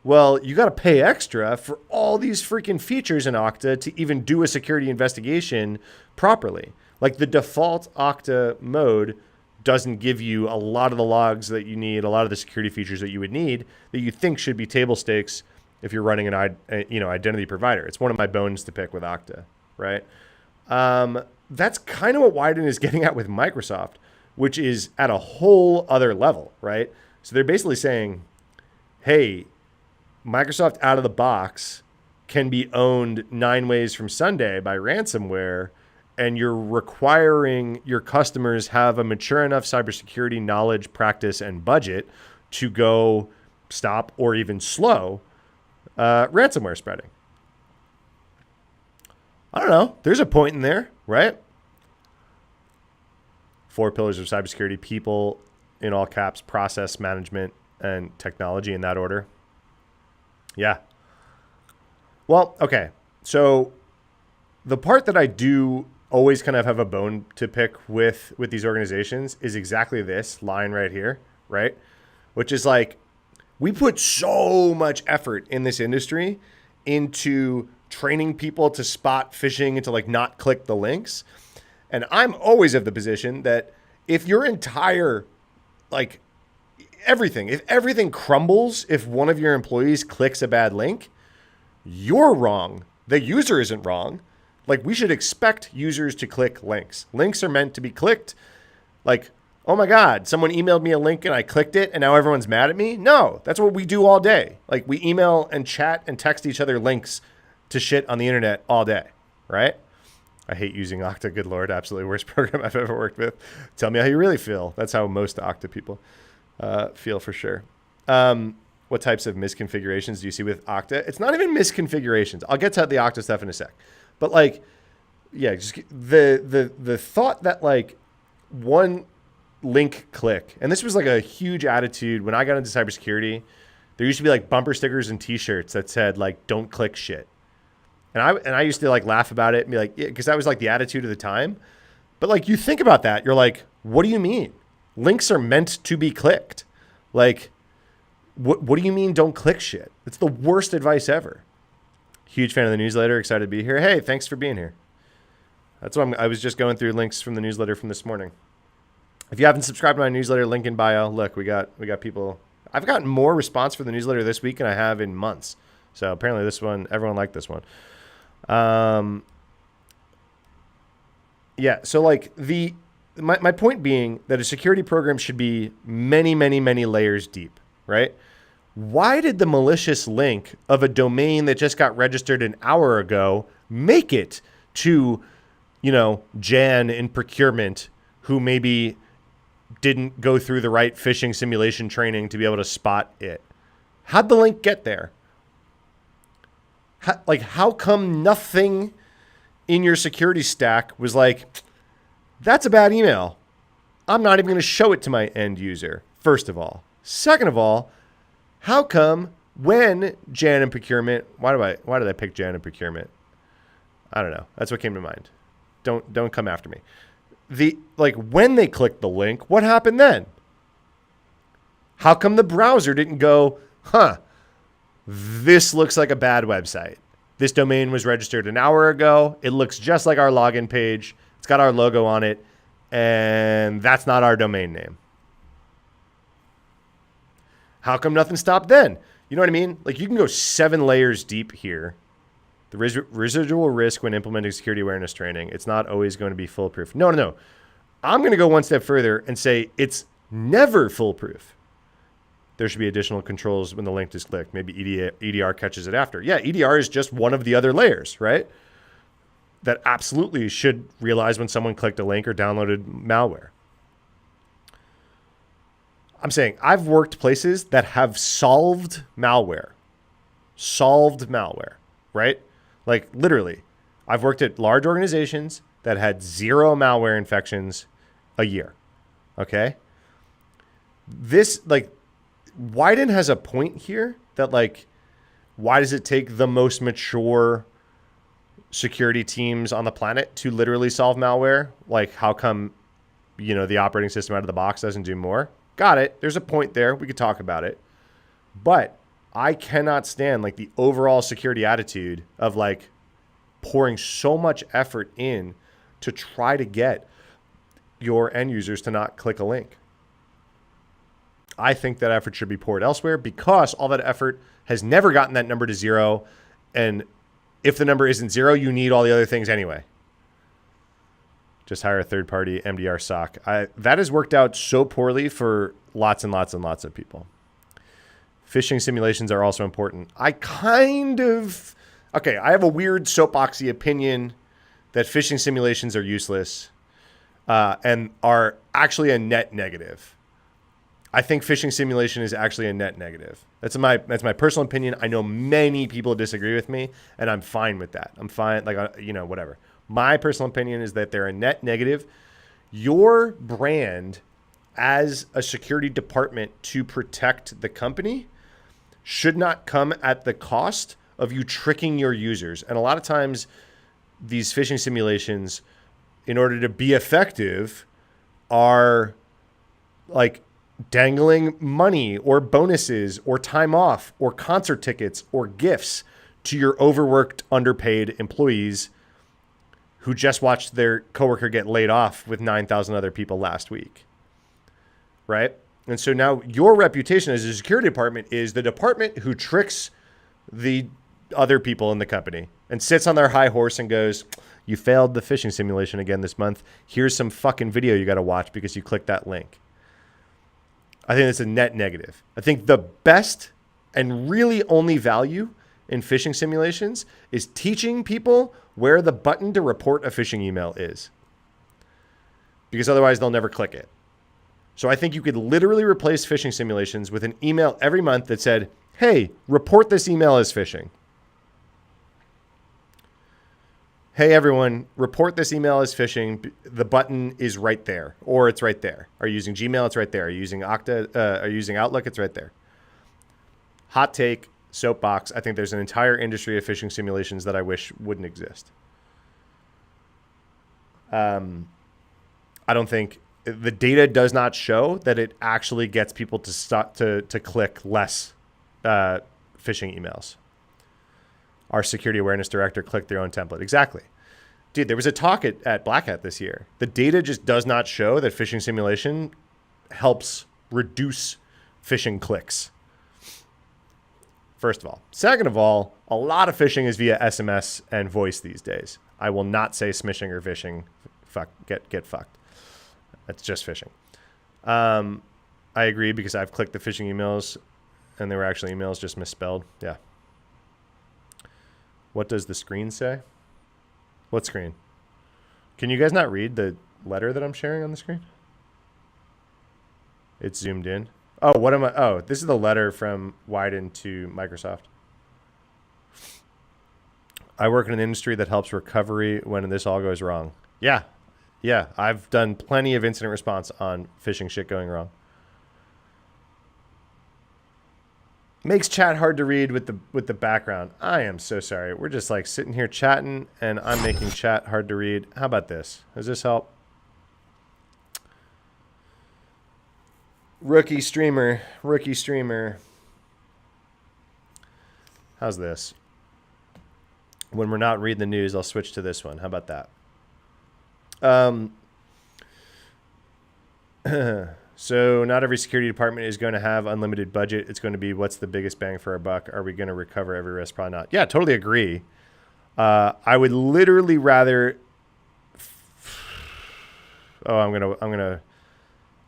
Well, you got to pay extra for all these freaking features in Okta to even do a security investigation properly. Like the default Okta mode doesn't give you a lot of the logs that you need, a lot of the security features that you would need that you think should be table stakes if you're running an identity provider. It's one of my bones to pick with Okta, right? That's kind of what Wyden is getting at with Microsoft, which is at a whole other level, right? So they're basically saying, hey, Microsoft out of the box can be owned 9 ways from Sunday by ransomware, and you're requiring your customers have a mature enough cybersecurity knowledge, practice, and budget to go stop or even slow ransomware spreading. I don't know. There's a point in there, right? 4 pillars of cybersecurity: people, in all caps, process management, and technology, in that order. Yeah. Well, okay. So the part that I do always kind of have a bone to pick with these organizations is exactly this line right here, right? Which is like, we put so much effort in this industry into training people to spot phishing and to like not click the links. And I'm always of the position that if your entire, like if everything crumbles, if one of your employees clicks a bad link, you're wrong. The user isn't wrong. Like, we should expect users to click links. Links are meant to be clicked. Like, oh my God, someone emailed me a link and I clicked it and now everyone's mad at me. No, that's what we do all day. Like, we email and chat and text each other links to shit on the internet all day, right? I hate using Okta. Good Lord, absolutely worst program I've ever worked with. Tell me how you really feel. That's how most Okta people feel for sure. What types of misconfigurations do you see with Okta? It's not even misconfigurations. I'll get to the Okta stuff in a sec. But like, yeah, just the thought that like one link click, and this was like a huge attitude when I got into cybersecurity. There used to be like bumper stickers and T-shirts that said like "Don't click shit," and I used to like laugh about it and be like, yeah, because that was like the attitude of the time. But like, you think about that, you're like, what do you mean? Links are meant to be clicked. Like, what do you mean don't click shit? It's the worst advice ever. Huge fan of the newsletter. Excited to be here. Hey, thanks for being here. That's what I was just going through links from the newsletter from this morning. If you haven't subscribed to my newsletter, link in bio. Look, we got people. I've gotten more response for the newsletter this week than I have in months. So apparently this one, everyone liked this one. Yeah. So like my point being that a security program should be many, many, many layers deep, right? Why did the malicious link of a domain that just got registered an hour ago make it to, Jan in procurement, who maybe didn't go through the right phishing simulation training to be able to spot it? How'd the link get there? How come nothing in your security stack was like, that's a bad email, I'm not even going to show it to my end user, first of all. Second of all, how come when Jan in procurement, why did I pick Jan in procurement? I don't know. That's what came to mind. Don't come after me. When they clicked the link, what happened then? How come the browser didn't go, this looks like a bad website. This domain was registered an hour ago. It looks just like our login page. It's got our logo on it, and that's not our domain name. How come nothing stopped then? You know what I mean? Like, you can go 7 layers deep here. The residual risk when implementing security awareness training, it's not always going to be foolproof. No. I'm going to go one step further and say it's never foolproof. There should be additional controls when the link is clicked. Maybe EDR catches it after. Yeah, EDR is just one of the other layers, right? That absolutely should realize when someone clicked a link or downloaded malware. I'm saying I've worked places that have solved malware, right? Like literally, I've worked at large organizations that had 0 malware infections a year. Okay. Wyden has a point here that why does it take the most mature security teams on the planet to literally solve malware? Like, how come, the operating system out of the box doesn't do more? Got it. There's a point there. We could talk about it. But I cannot stand the overall security attitude of pouring so much effort in to try to get your end users to not click a link. I think that effort should be poured elsewhere because all that effort has never gotten that number to 0. And if the number isn't 0, you need all the other things anyway. Just hire a third-party MDR SOC. That has worked out so poorly for lots and lots and lots of people. Phishing simulations are also important. I have a weird soapboxy opinion that phishing simulations are useless and are actually a net negative. I think phishing simulation is actually a net negative. That's my personal opinion. I know many people disagree with me, and I'm fine with that. I'm fine, whatever. My personal opinion is that they're a net negative. Your brand as a security department to protect the company should not come at the cost of you tricking your users. And a lot of times these phishing simulations, in order to be effective, are dangling money or bonuses or time off or concert tickets or gifts to your overworked, underpaid employees who just watched their coworker get laid off with 9,000 other people last week, right? And so now your reputation as a security department is the department who tricks the other people in the company and sits on their high horse and goes, you failed the phishing simulation again this month. Here's some fucking video you got to watch because you clicked that link. I think that's a net negative. I think the best and really only value in phishing simulations is teaching people where the button to report a phishing email is, because otherwise they'll never click it. So I think you could literally replace phishing simulations with an email every month that said, hey, report this email as phishing. Hey, everyone, report this email as phishing. The button is right there, or it's right there. Are you using Gmail? It's right there. Are you using Okta? Are you using Outlook? It's right there. Hot take, soapbox. I think there's an entire industry of phishing simulations that I wish wouldn't exist. I don't think the data does not show that it actually gets people to stop to click less phishing emails. Our security awareness director clicked their own template. Exactly. Dude, there was a talk at Black Hat this year. The data just does not show that phishing simulation helps reduce phishing clicks. first of all. Second of all, a lot of phishing is via SMS and voice these days. I will not say smishing or phishing. Fuck, get fucked. That's just phishing. I agree because I've clicked the phishing emails and they were actually emails just misspelled. Yeah. What does the screen say? What screen? Can you guys not read the letter that I'm sharing on the screen? It's zoomed in. Oh, what am I? Oh, this is the letter from Wyden to Microsoft. I work in an industry that helps recovery when this all goes wrong. Yeah. Yeah. I've done plenty of incident response on phishing shit going wrong. Makes chat hard to read with the background. I am so sorry. We're just like sitting here chatting and I'm making chat hard to read. How about this? Does this help? Rookie streamer. How's this? When we're not reading the news, I'll switch to this one. How about that? So not every security department is going to have unlimited budget. It's going to be what's the biggest bang for our buck? Are we going to recover every risk? Probably not. Yeah, totally agree. I would literally rather.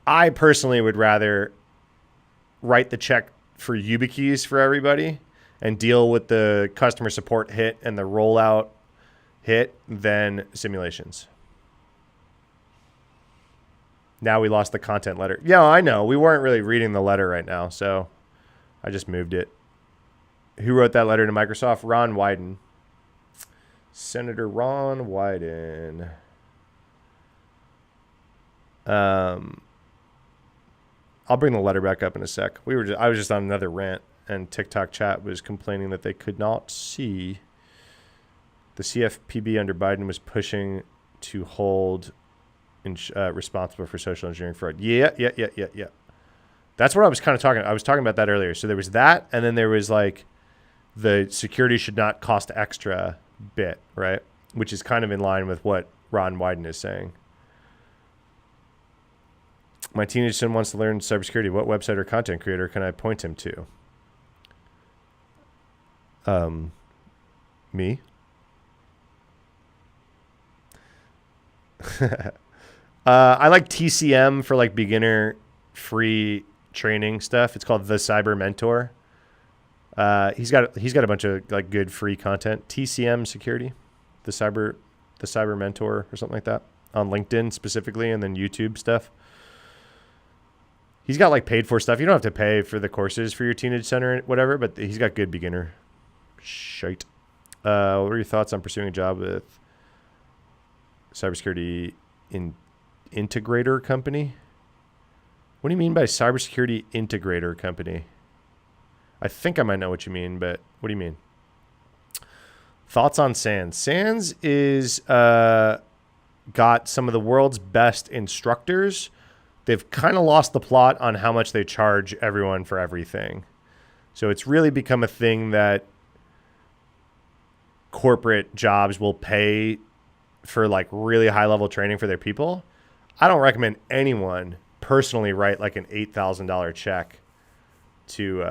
I personally would rather write the check for YubiKeys for everybody and deal with the customer support hit and the rollout hit than simulations. Now we lost the content letter. Yeah, I know. We weren't really reading the letter right now, so I just moved it. Who wrote that letter to Microsoft? Ron Wyden. Senator Ron Wyden. I'll bring the letter back up in a sec. I was just on another rant, and TikTok chat was complaining that they could not see. The CFPB under Biden was pushing to hold responsible for social engineering fraud. Yeah. That's what I was kind of talking. I was talking about that earlier. So there was that, and then there was like the security should not cost extra bit, right? Which is kind of in line with what Ron Wyden is saying. My teenage son wants to learn cybersecurity. What website or content creator can I point him to? Me. I like TCM for like beginner free training stuff. It's called The Cyber Mentor. He's got a bunch of like good free content. TCM Security, the cyber Mentor or something like that on LinkedIn specifically, and then YouTube stuff. He's got like paid for stuff. You don't have to pay for the courses for your teenage center or whatever, but he's got good beginner shite. What are your thoughts on pursuing a job with cybersecurity integrator company? What do you mean by cybersecurity integrator company? I think I might know what you mean, but what do you mean? Thoughts on SANS? SANS is got some of the world's best instructors. They've kind of lost the plot on how much they charge everyone for everything. So it's really become a thing that corporate jobs will pay for like really high level training for their people. I don't recommend anyone personally write like an $8,000 check to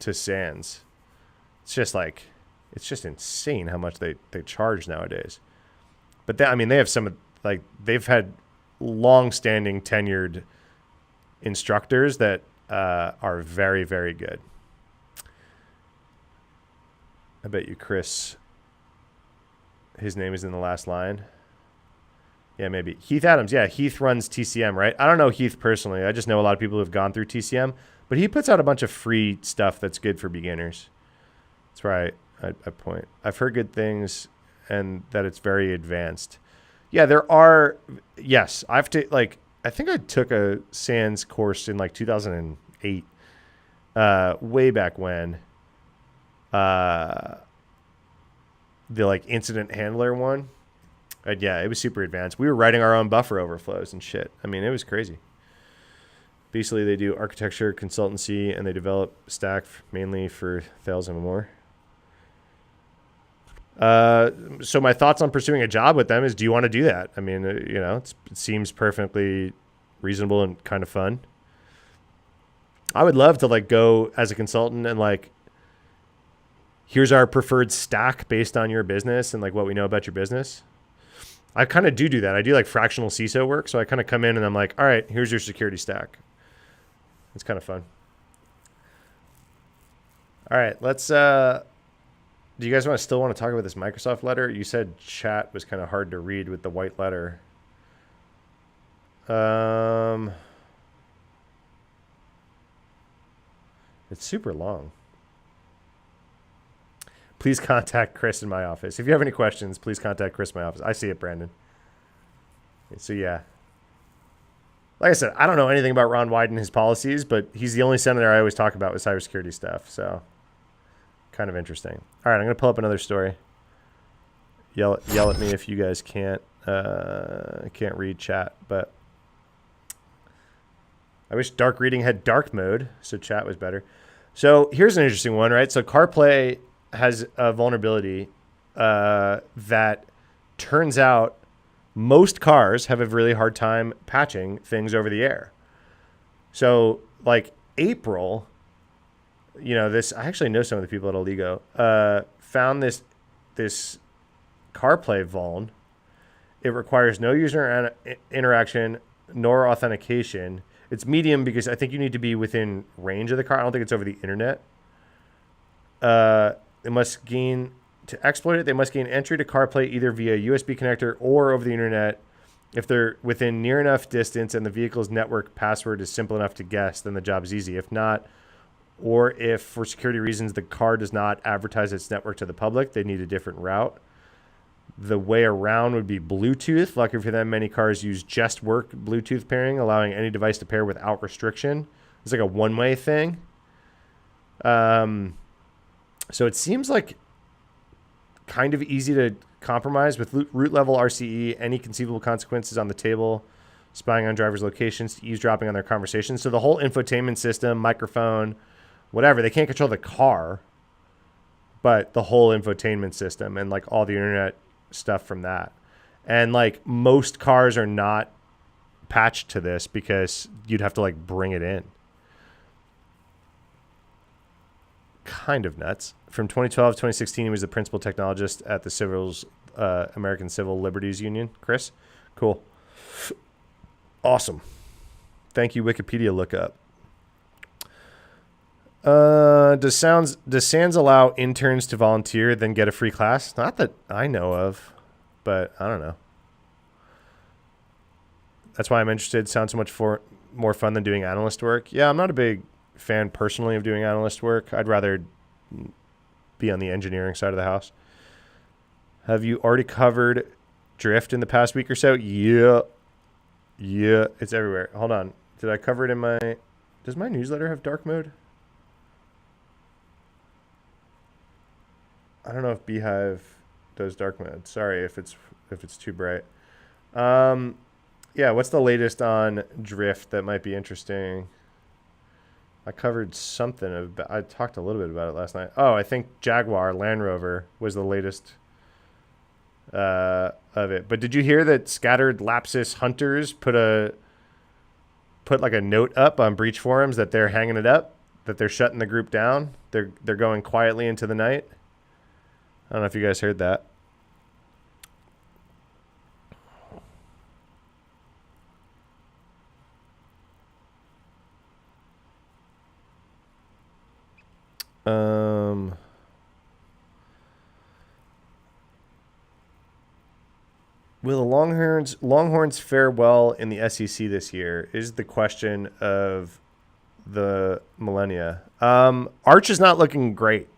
SANS. It's just insane how much they charge nowadays. But they have they've had long-standing tenured instructors that are very, very good. I bet you Chris, his name is in the last line. Yeah, maybe. Heath Adams. Yeah, Heath runs TCM, right? I don't know Heath personally. I just know a lot of people who have gone through TCM. But he puts out a bunch of free stuff that's good for beginners. That's where I point. I've heard good things and that it's very advanced. Yeah, there are. Yes, I think I took a SANS course in like 2008, way back when. The like incident handler one. Yeah, it was super advanced. We were writing our own buffer overflows and shit. I mean, it was crazy. Basically, they do architecture, consultancy, and they develop stack mainly for Thales and more. So my thoughts on pursuing a job with them is, do you want to do that? I mean, it seems perfectly reasonable and kind of fun. I would love to like go as a consultant and like here's our preferred stack based on your business and like what we know about your business. I kind of do that. I do like fractional CISO work. So I kind of come in and I'm like, all right, here's your security stack. It's kind of fun. All right, let's, do you guys still want to talk about this Microsoft letter? You said chat was kind of hard to read with the white letter. It's super long. Please contact Chris in my office. If you have any questions, please contact Chris in my office. I see it, Brandon. So, yeah. Like I said, I don't know anything about Ron Wyden and his policies, but he's the only senator I always talk about with cybersecurity stuff. So, kind of interesting. All right, I'm going to pull up another story. Yell at me if you guys can't read chat, but I wish dark reading had dark mode, so chat was better. So here's an interesting one, right? So CarPlay has a vulnerability that turns out most cars have a really hard time patching things over the air. So like April, you know, this, I actually know some of the people at Oligo, found this CarPlay vuln. It requires no user interaction nor authentication. It's medium because I think you need to be within range of the car. I don't think it's over the internet. They must gain, to exploit it, they must gain entry to CarPlay either via USB connector or over the internet. If they're within near enough distance and the vehicle's network password is simple enough to guess, then the job is easy. If not, or if for security reasons the car does not advertise its network to the public, they need a different route. The way around would be Bluetooth. Lucky for them, many cars use just work Bluetooth pairing, allowing any device to pair without restriction. It's like a one-way thing. So it seems like kind of easy to compromise with root level RCE, any conceivable consequences on the table, spying on drivers' locations, eavesdropping on their conversations. So the whole infotainment system, microphone, whatever, they can't control the car, but the whole infotainment system and like all the internet stuff from that. And like most cars are not patched to this because you'd have to like bring it in. Kind of nuts. From 2012 to 2016, he was the principal technologist at the American Civil Liberties Union. Chris? Cool. Awesome. Thank you, Wikipedia lookup. Does SANS allow interns to volunteer then get a free class? Not that I know of, but I don't know. That's why I'm interested. Sounds so much more fun than doing analyst work. Yeah, I'm not a big fan personally of doing analyst work. I'd rather be on the engineering side of the house. Have you already covered drift in the past week or so? Yeah, it's everywhere. Hold on. Did I cover it in my... Does my newsletter have dark mode? I don't know if Beehive does dark mode. Sorry if it's too bright. Yeah, what's the latest on drift that might be interesting? I covered something about, I talked a little bit about it last night. Oh, I think Jaguar Land Rover was the latest of it. But did you hear that Scattered Lapsus Hunters put like a note up on breach forums that they're hanging it up, that they're shutting the group down? They're going quietly into the night. I don't know if you guys heard that. Will the Longhorns fare well in the SEC this year is the question of the millennia. Arch is not looking great.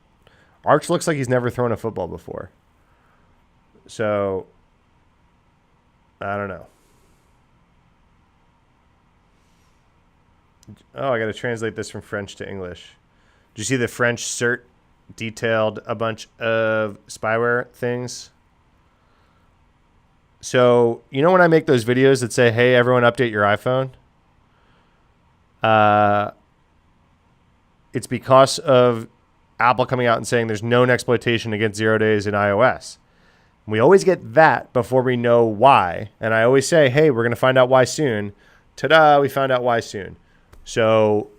Arch looks like he's never thrown a football before. So, I don't know. Oh, I got to translate this from French to English. Did you see the French cert detailed a bunch of spyware things? So, you know when I make those videos that say, hey, everyone update your iPhone? It's because of Apple coming out and saying there's known exploitation against 0 days in iOS. We always get that before we know why. And I always say, hey, we're going to find out why soon. Ta-da, we found out why soon. So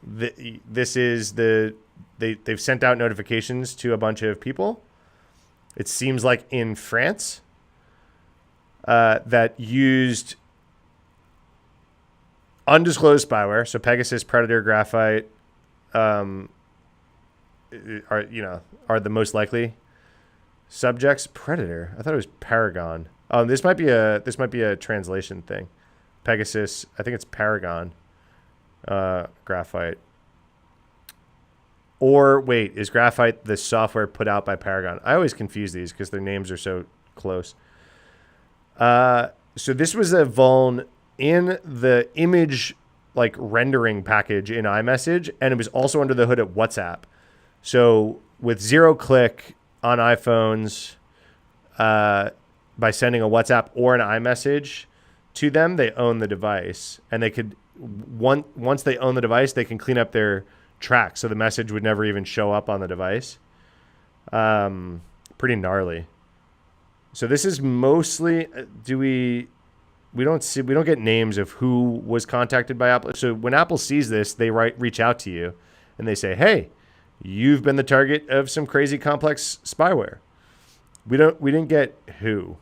this is the they've sent out notifications to a bunch of people. It seems like in France that used undisclosed spyware, so Pegasus, Predator, Graphite, are the most likely subjects. Predator, I thought it was Paragon. This might be a translation thing. Pegasus, I think it's Paragon, Graphite. Or wait, is Graphite the software put out by Paragon? I always confuse these because their names are so close. So this was a vuln in the image like rendering package in iMessage, and it was also under the hood of WhatsApp. So with 0-click on iPhones, by sending a WhatsApp or an iMessage to them, they own the device, and they could once they own the device, they can clean up their track, so the message would never even show up on the device. Pretty gnarly. So this is mostly we don't get names of who was contacted by Apple. So when Apple sees this, they reach out to you and they say, "Hey, you've been the target of some crazy complex spyware." We didn't get who.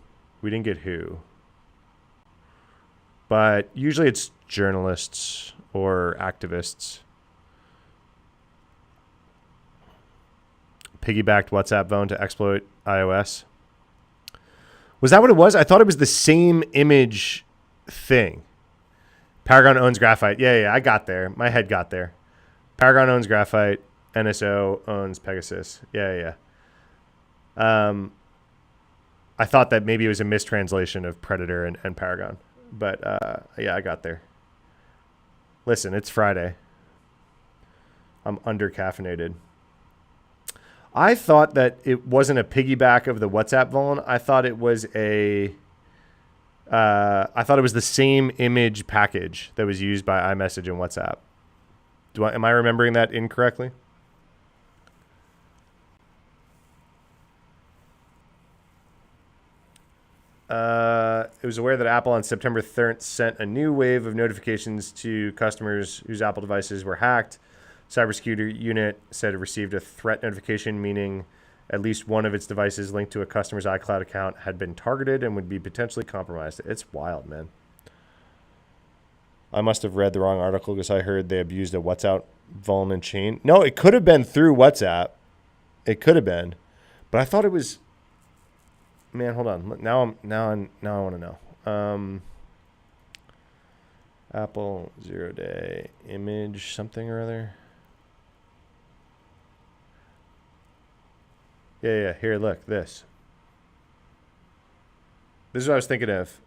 But usually it's journalists or activists. Piggybacked WhatsApp phone to exploit iOS. Was that what it was? I thought it was the same image thing. Paragon owns Graphite. Yeah, I got there. My head got there. Paragon owns Graphite. NSO owns Pegasus. Yeah. I thought that maybe it was a mistranslation of Predator and Paragon. But yeah, I got there. Listen, it's Friday. I'm under-caffeinated. I thought that it wasn't a piggyback of the WhatsApp vuln. I thought it was the same image package that was used by iMessage and WhatsApp. Am I remembering that incorrectly? It was aware that Apple on September 3rd sent a new wave of notifications to customers whose Apple devices were hacked. Cybersecurity unit said it received a threat notification, meaning at least one of its devices linked to a customer's iCloud account had been targeted and would be potentially compromised. It's wild, man. I must have read the wrong article because I heard they abused a WhatsApp vuln and chain. No, it could have been through WhatsApp. It could have been, but I thought it was. Man, hold on. Now I want to know. Apple 0-day image something or other. Yeah. Here, look, this. This is what I was thinking of.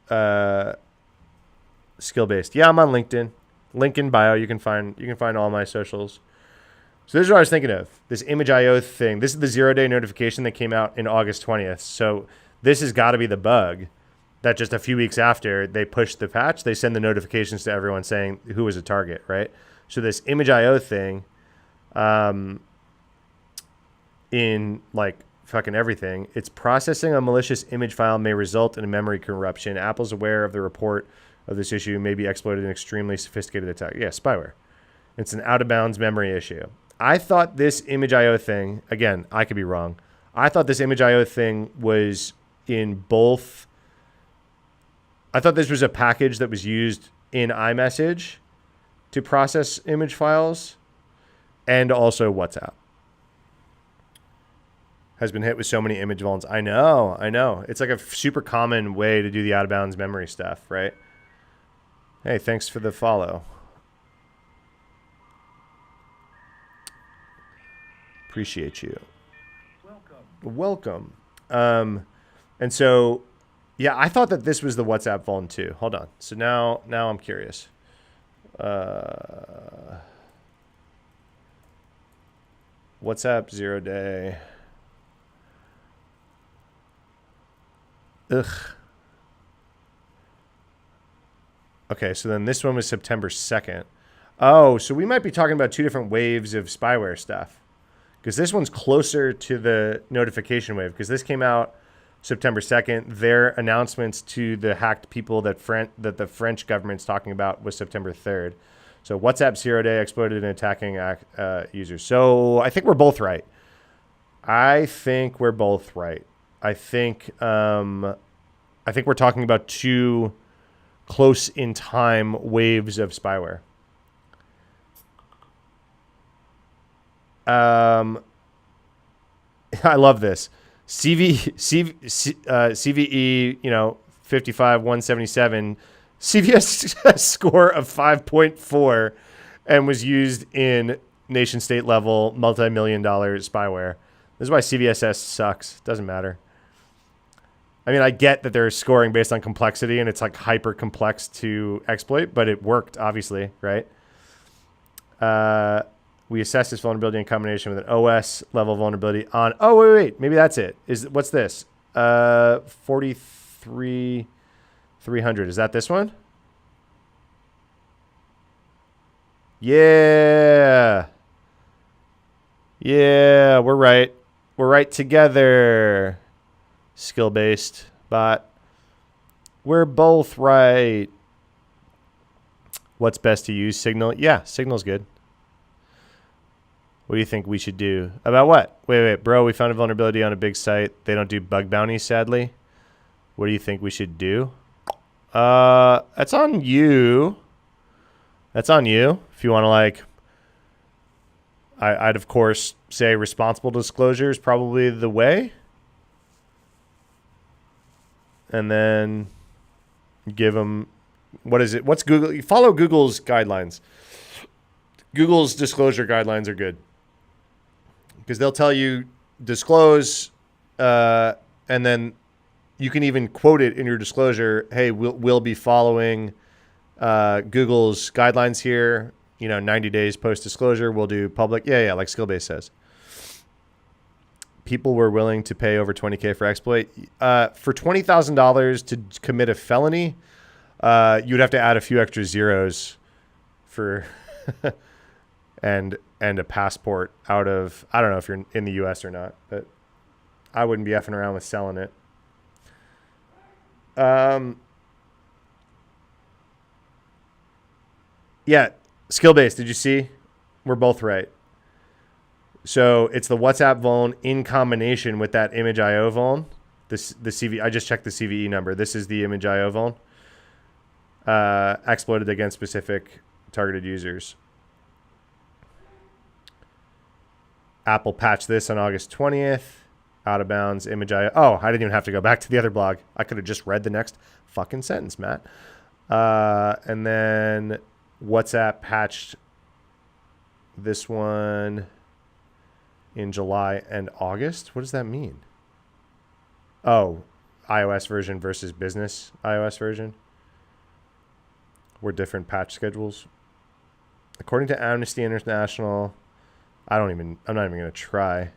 Skill-based. Yeah, I'm on LinkedIn. Link in bio. You can find all my socials. So this is what I was thinking of. This image.io thing. This is the 0-day notification that came out in August 20th. So this has got to be the bug that just a few weeks after they push the patch, they send the notifications to everyone saying who was a target, right? So this image.io thing, in like fucking everything, it's processing a malicious image file may result in a memory corruption. Apple's aware of the report of this issue may be exploited in an extremely sophisticated attack. Yeah, spyware. It's an out-of-bounds memory issue. I thought this image.io thing, again, I could be wrong. I thought this image.io thing was in both. I thought this was a package that was used in iMessage to process image files and also WhatsApp. Has been hit with so many image vulns. I know. It's like a super common way to do the out-of-bounds memory stuff, right? Hey, thanks for the follow. Appreciate you. Welcome. And so, yeah, I thought that this was the WhatsApp vuln too. Hold on. So now I'm curious. WhatsApp 0-day. Ugh. Okay, so then this one was September 2nd. Oh, so we might be talking about two different waves of spyware stuff. Because this one's closer to the notification wave. Because this came out September 2nd. Their announcements to the hacked people that the French government's talking about was September 3rd. So WhatsApp 0-day exploited in attacking users. So I think we're both right. I think we're talking about two close in time waves of spyware. I love this. CVE, 55177, CVS score of 5.4 and was used in nation state level multi-million-dollar spyware. This is why CVSS sucks. Doesn't matter. I mean, I get that they're scoring based on complexity and it's like hyper complex to exploit, but it worked, obviously, right? We assess this vulnerability in combination with an OS level vulnerability on. Oh, wait. Maybe that's it. What's this? 43,300. Is that this one? Yeah. Yeah, we're right. We're right together. Skill-based bot. We're both right. What's best to use? Signal? Yeah, Signal's good. What do you think we should do? About what? Wait, bro, we found a vulnerability on a big site. They don't do bug bounties, sadly. What do you think we should do? That's on you. That's on you. If you want to, like, I'd of course say responsible disclosure is probably the way. And then give them, what is it? What's Google? You follow Google's guidelines. Google's disclosure guidelines are good. Because they'll tell you disclose, and then you can even quote it in your disclosure. Hey, we'll be following Google's guidelines here. 90 days post disclosure, we'll do public. Yeah, like Skillbase says. People were willing to pay over $20,000 for exploit. For $20,000 to commit a felony, you'd have to add a few extra zeros for and a passport out of, I don't know if you're in the US or not, but I wouldn't be effing around with selling it. Yeah, Skillbase, did you see? We're both right. So it's the WhatsApp vuln in combination with that image IO vuln. The CV, I just checked the CVE number. This is the image IO vuln. Exploited against specific targeted users. Apple patched this on August 20th. Out of bounds image IO. Oh, I didn't even have to go back to the other blog. I could have just read the next fucking sentence, Matt. And then WhatsApp patched this one in July and August. What does that mean? Oh, iOS version versus business iOS version. Were different patch schedules. According to Amnesty International, I'm not even going to try.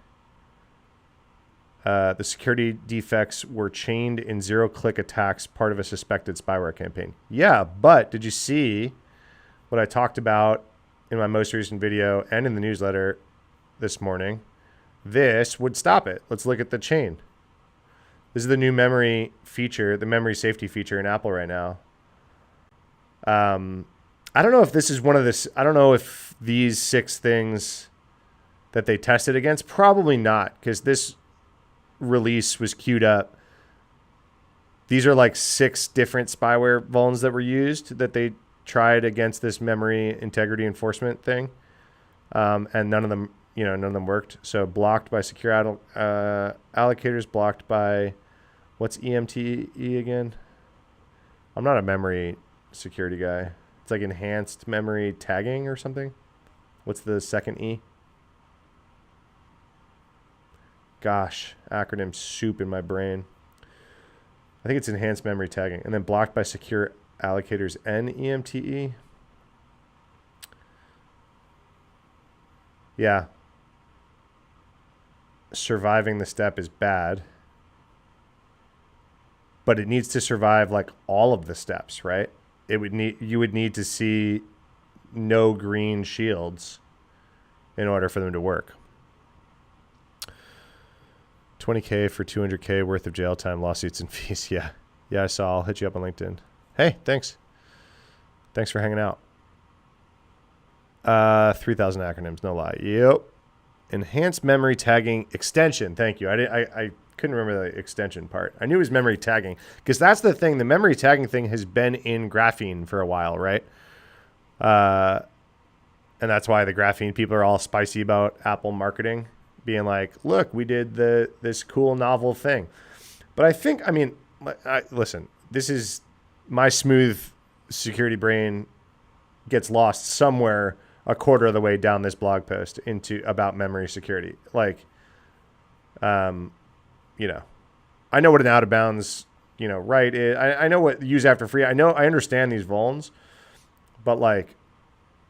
The security defects were chained in zero-click attacks, part of a suspected spyware campaign. Yeah, but did you see what I talked about in my most recent video and in the newsletter this morning? This would stop it. Let's look at the chain. This is the new memory feature, the memory safety feature in Apple right now. I don't know if this is one of this. I don't know if these 6 things that they tested against, probably not, because this release was queued up. These are like 6 different spyware vulns that were used that they tried against this memory integrity enforcement thing, and none of them worked. So blocked by secure allocators, blocked by what's EMTE again? I'm not a memory security guy. It's like enhanced memory tagging or something. What's the second E? Gosh, acronym soup in my brain. I think it's enhanced memory tagging. And then blocked by secure allocators and EMTE. Yeah. Surviving the step is bad. But it needs to survive like all of the steps, right? You would need to see no green shields in order for them to work. $20,000 for $200,000 worth of jail time, lawsuits, and fees. Yeah, I saw. I'll hit you up on LinkedIn. Hey, thanks. Thanks for hanging out. 3,000 acronyms, no lie. Yep. Enhanced memory tagging extension. Thank you. I couldn't remember the extension part. I knew it was memory tagging because that's the thing. The memory tagging thing has been in graphene for a while, right? And that's why the graphene people are all spicy about Apple marketing, being like, look, we did this cool novel thing. But I think, listen, this is my smooth security brain gets lost somewhere a quarter of the way down this blog post into about memory security. Like, I know what an out of bounds, right is. I know what use after free. I understand these vulns, but like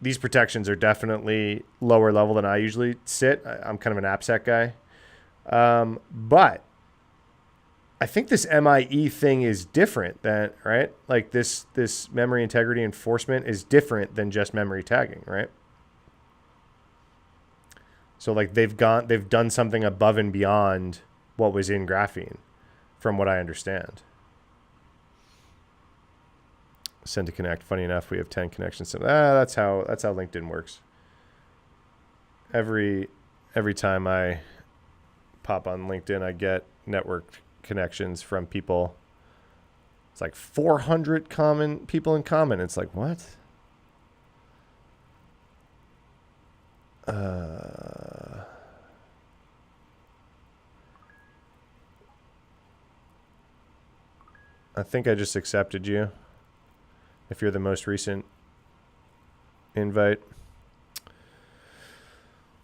these protections are definitely lower level than I usually sit. I'm kind of an AppSec guy. But I think this MIE thing is different than, right? Like this memory integrity enforcement is different than just memory tagging, right? So like they've done something above and beyond what was in graphene, from what I understand. Send to connect. Funny enough, we have 10 connections. That's how LinkedIn works. Every time I pop on LinkedIn, I get network connections from people. It's like 400 people in common. It's like, what? I think I just accepted you. If you're the most recent invite.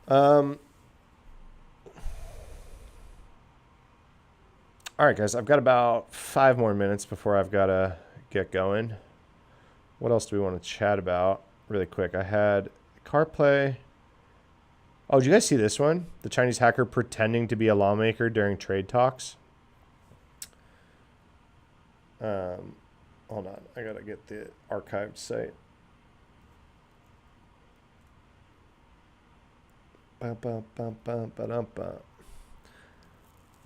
All right, guys, I've got about 5 more minutes before I've got to get going. What else do we want to chat about really quick? I had CarPlay. Oh, did you guys see this one? The Chinese hacker pretending to be a lawmaker during trade talks. Hold on. I got to get the archived site. I,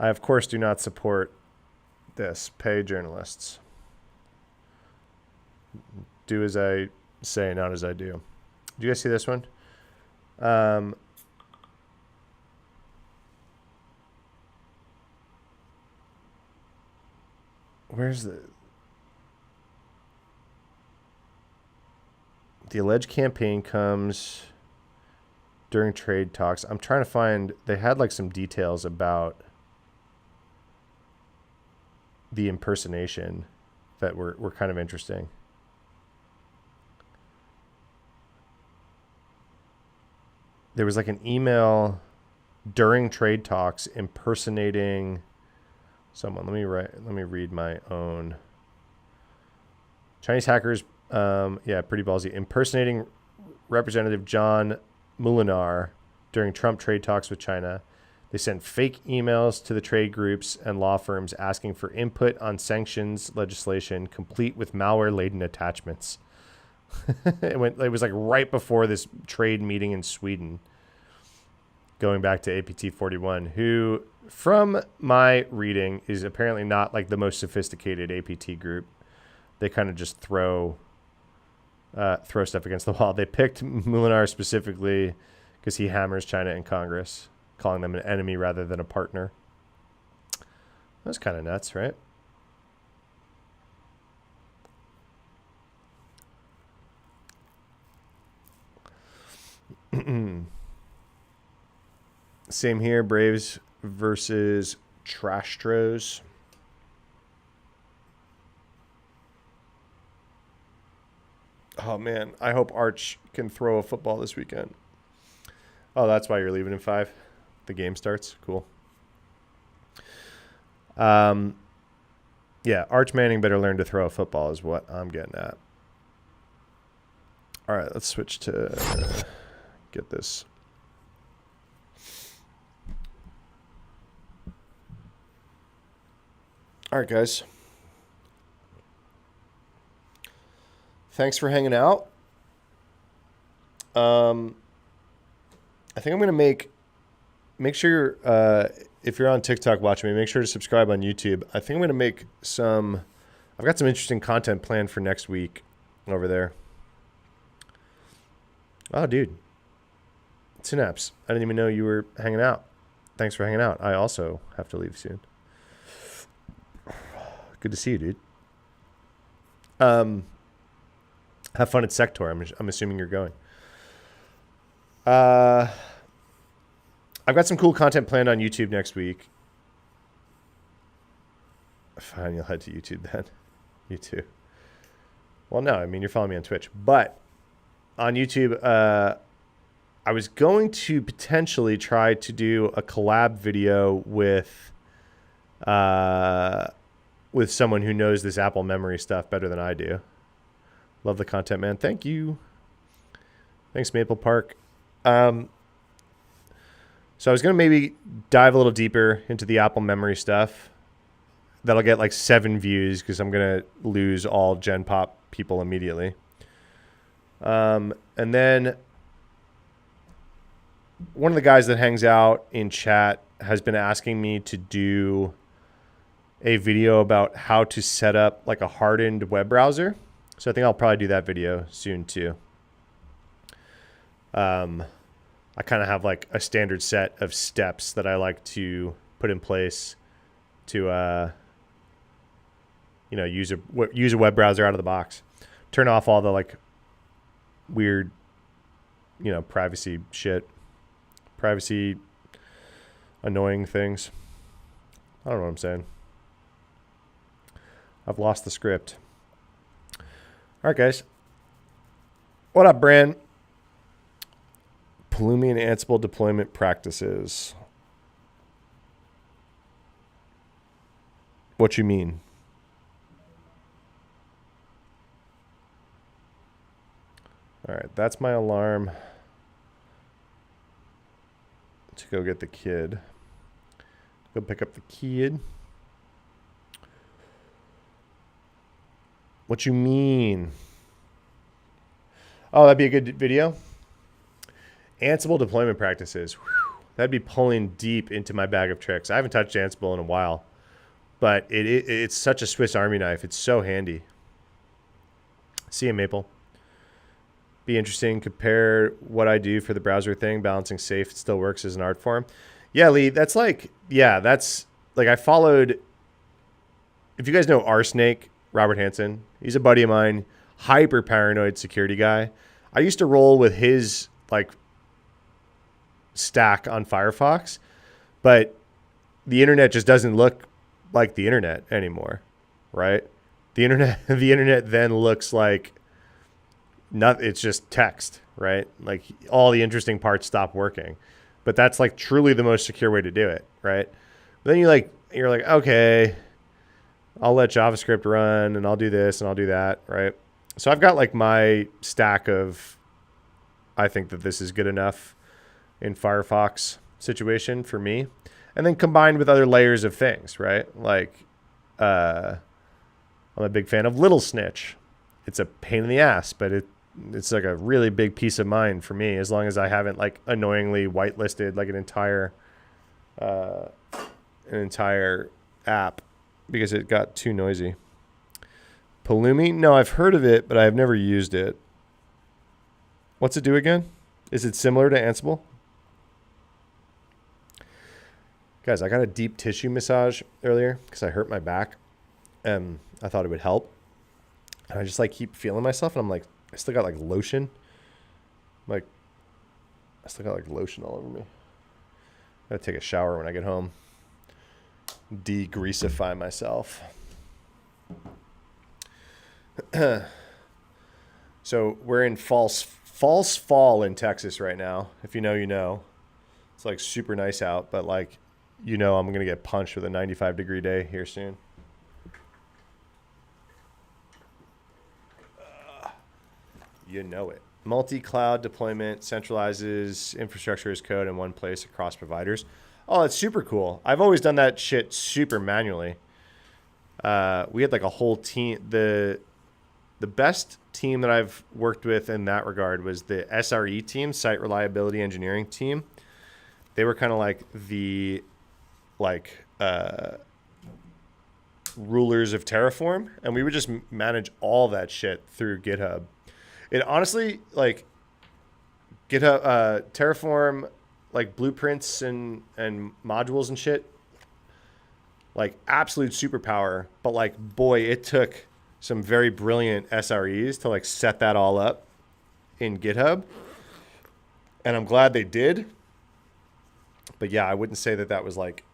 of course, do not support this. Pay journalists. Do as I say, not as I do. Do you guys see this one? Where's the alleged campaign comes during trade talks. I'm trying to find, they had like some details about the impersonation that were kind of interesting. There was like an email during trade talks impersonating someone. Let me read my own. Chinese hackers, pretty ballsy, impersonating Representative John Molinar during Trump trade talks with China. They sent fake emails to the trade groups and law firms asking for input on sanctions legislation, complete with malware-laden attachments. It was like right before this trade meeting in Sweden, going back to APT 41, who, from my reading, is apparently not like the most sophisticated APT group. They kind of just throw stuff against the wall. They picked Molinar specifically because he hammers China in Congress, calling them an enemy rather than a partner. That's kind of nuts, right? Same here, Braves versus Trastros. Oh, man. I hope Arch can throw a football this weekend. Oh, that's why you're leaving in 5? The game starts? Cool. Yeah, Arch Manning better learn to throw a football is what I'm getting at. All right, let's switch to get this. All right, guys. Thanks for hanging out. I think I'm going to make sure if you're on TikTok watching me, make sure to subscribe on YouTube. I think I'm going to make I've got some interesting content planned for next week over there. Oh, dude. Synapse. I didn't even know you were hanging out. Thanks for hanging out. I also have to leave soon. Good to see you, dude. Have fun at Sector. I'm assuming you're going. I've got some cool content planned on YouTube next week. Fine, you'll head to YouTube then. You too. Well, no, I mean, you're following me on Twitch. But on YouTube, I was going to potentially try to do a collab video with someone who knows this Apple memory stuff better than I do. Love the content, man. Thank you. Thanks, Maple Park. So I was going to maybe dive a little deeper into the Apple memory stuff. That'll get like 7 views because I'm going to lose all Gen Pop people immediately. And then one of the guys that hangs out in chat has been asking me to do a video about how to set up like a hardened web browser. So I think I'll probably do that video soon too. I kind of have like a standard set of steps that I like to put in place to, use a web browser out of the box. Turn off all the like weird, privacy shit, privacy annoying things. I don't know what I'm saying. I've lost the script. All right, guys. What up, Bran? Pulumi and Ansible deployment practices. What you mean? All right, that's my alarm to go get the kid. Go pick up the kid. What you mean? Oh, that'd be a good video. Ansible deployment practices. Whew, that'd be pulling deep into my bag of tricks. I haven't touched Ansible in a while, but it's such a Swiss Army knife. It's so handy. See you, Maple. Be interesting. Compare what I do for the browser thing. Balancing safe. It still works as an art form. Yeah, Lee, that's like I followed, if you guys know R-Snake, Robert Hansen, he's a buddy of mine, hyper paranoid security guy. I used to roll with his like stack on Firefox, but the internet just doesn't look like the internet anymore, right? The internet then looks like it's just text, right? Like all the interesting parts stop working. But that's like truly the most secure way to do it, right? But then you're like, okay, I'll let JavaScript run and I'll do this and I'll do that, right? So I've got like my stack of, I think that this is good enough in Firefox situation for me. And then combined with other layers of things, right? Like, I'm a big fan of Little Snitch. It's a pain in the ass, but it's like a really big peace of mind for me, as long as I haven't like annoyingly whitelisted like an entire app because it got too noisy. Pulumi? No, I've heard of it, but I've never used it. What's it do again? Is it similar to Ansible? Guys, I got a deep tissue massage earlier because I hurt my back and I thought it would help. And I just like keep feeling myself and I'm like, I still got like lotion. Like, I still got like lotion all over me. I gotta take a shower when I get home. Degreasify myself. So we're in false fall in Texas right now. If you know, you know. It's like super nice out, but like, I'm going to get punched with a 95-degree day here soon. You know it. Multi-cloud deployment centralizes infrastructure as code in one place across providers. Oh, that's super cool. I've always done that shit super manually. We had like a whole team. The best team that I've worked with in that regard was the SRE team, Site Reliability Engineering team. They were kind of like the rulers of Terraform, and we would just manage all that shit through GitHub. It honestly, like, GitHub, Terraform, like blueprints and modules and shit, like absolute superpower. But like, boy, it took some very brilliant SREs to like set that all up in GitHub, and I'm glad they did. But yeah, I wouldn't say that that was like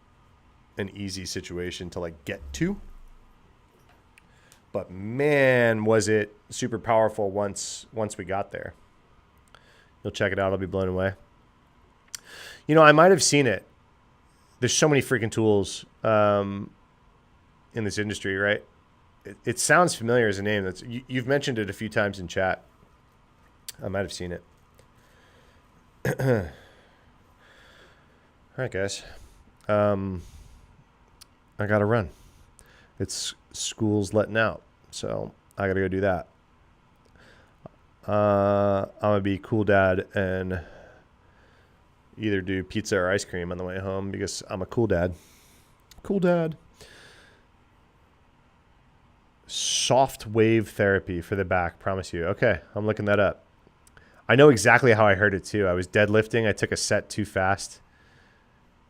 an easy situation to like get to. But man, was it super powerful once we got there. You'll check it out. I'll be blown away. You know, I might have seen it. There's so many freaking tools in this industry, right? It sounds familiar as a name. You've mentioned it a few times in chat. I might have seen it. All right, guys. I got to run. It's school's letting out, so I got to go do that. I'm going to be cool dad and either do pizza or ice cream on the way home because I'm a cool dad. Cool dad. Soft wave therapy for the back, promise you. Okay, I'm looking that up. I know exactly how I heard it too. I was deadlifting. I took a set too fast.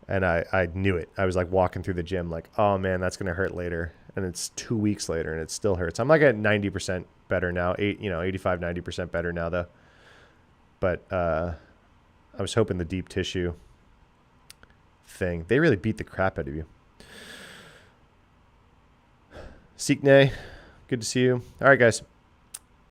And I knew it. I was like walking through the gym like, oh man, that's going to hurt later. And it's 2 weeks later and it still hurts. I'm like at 90% better now. 85, 90% better now though. But I was hoping the deep tissue thing, they really beat the crap out of you. Seeknay, good to see you. All right, guys.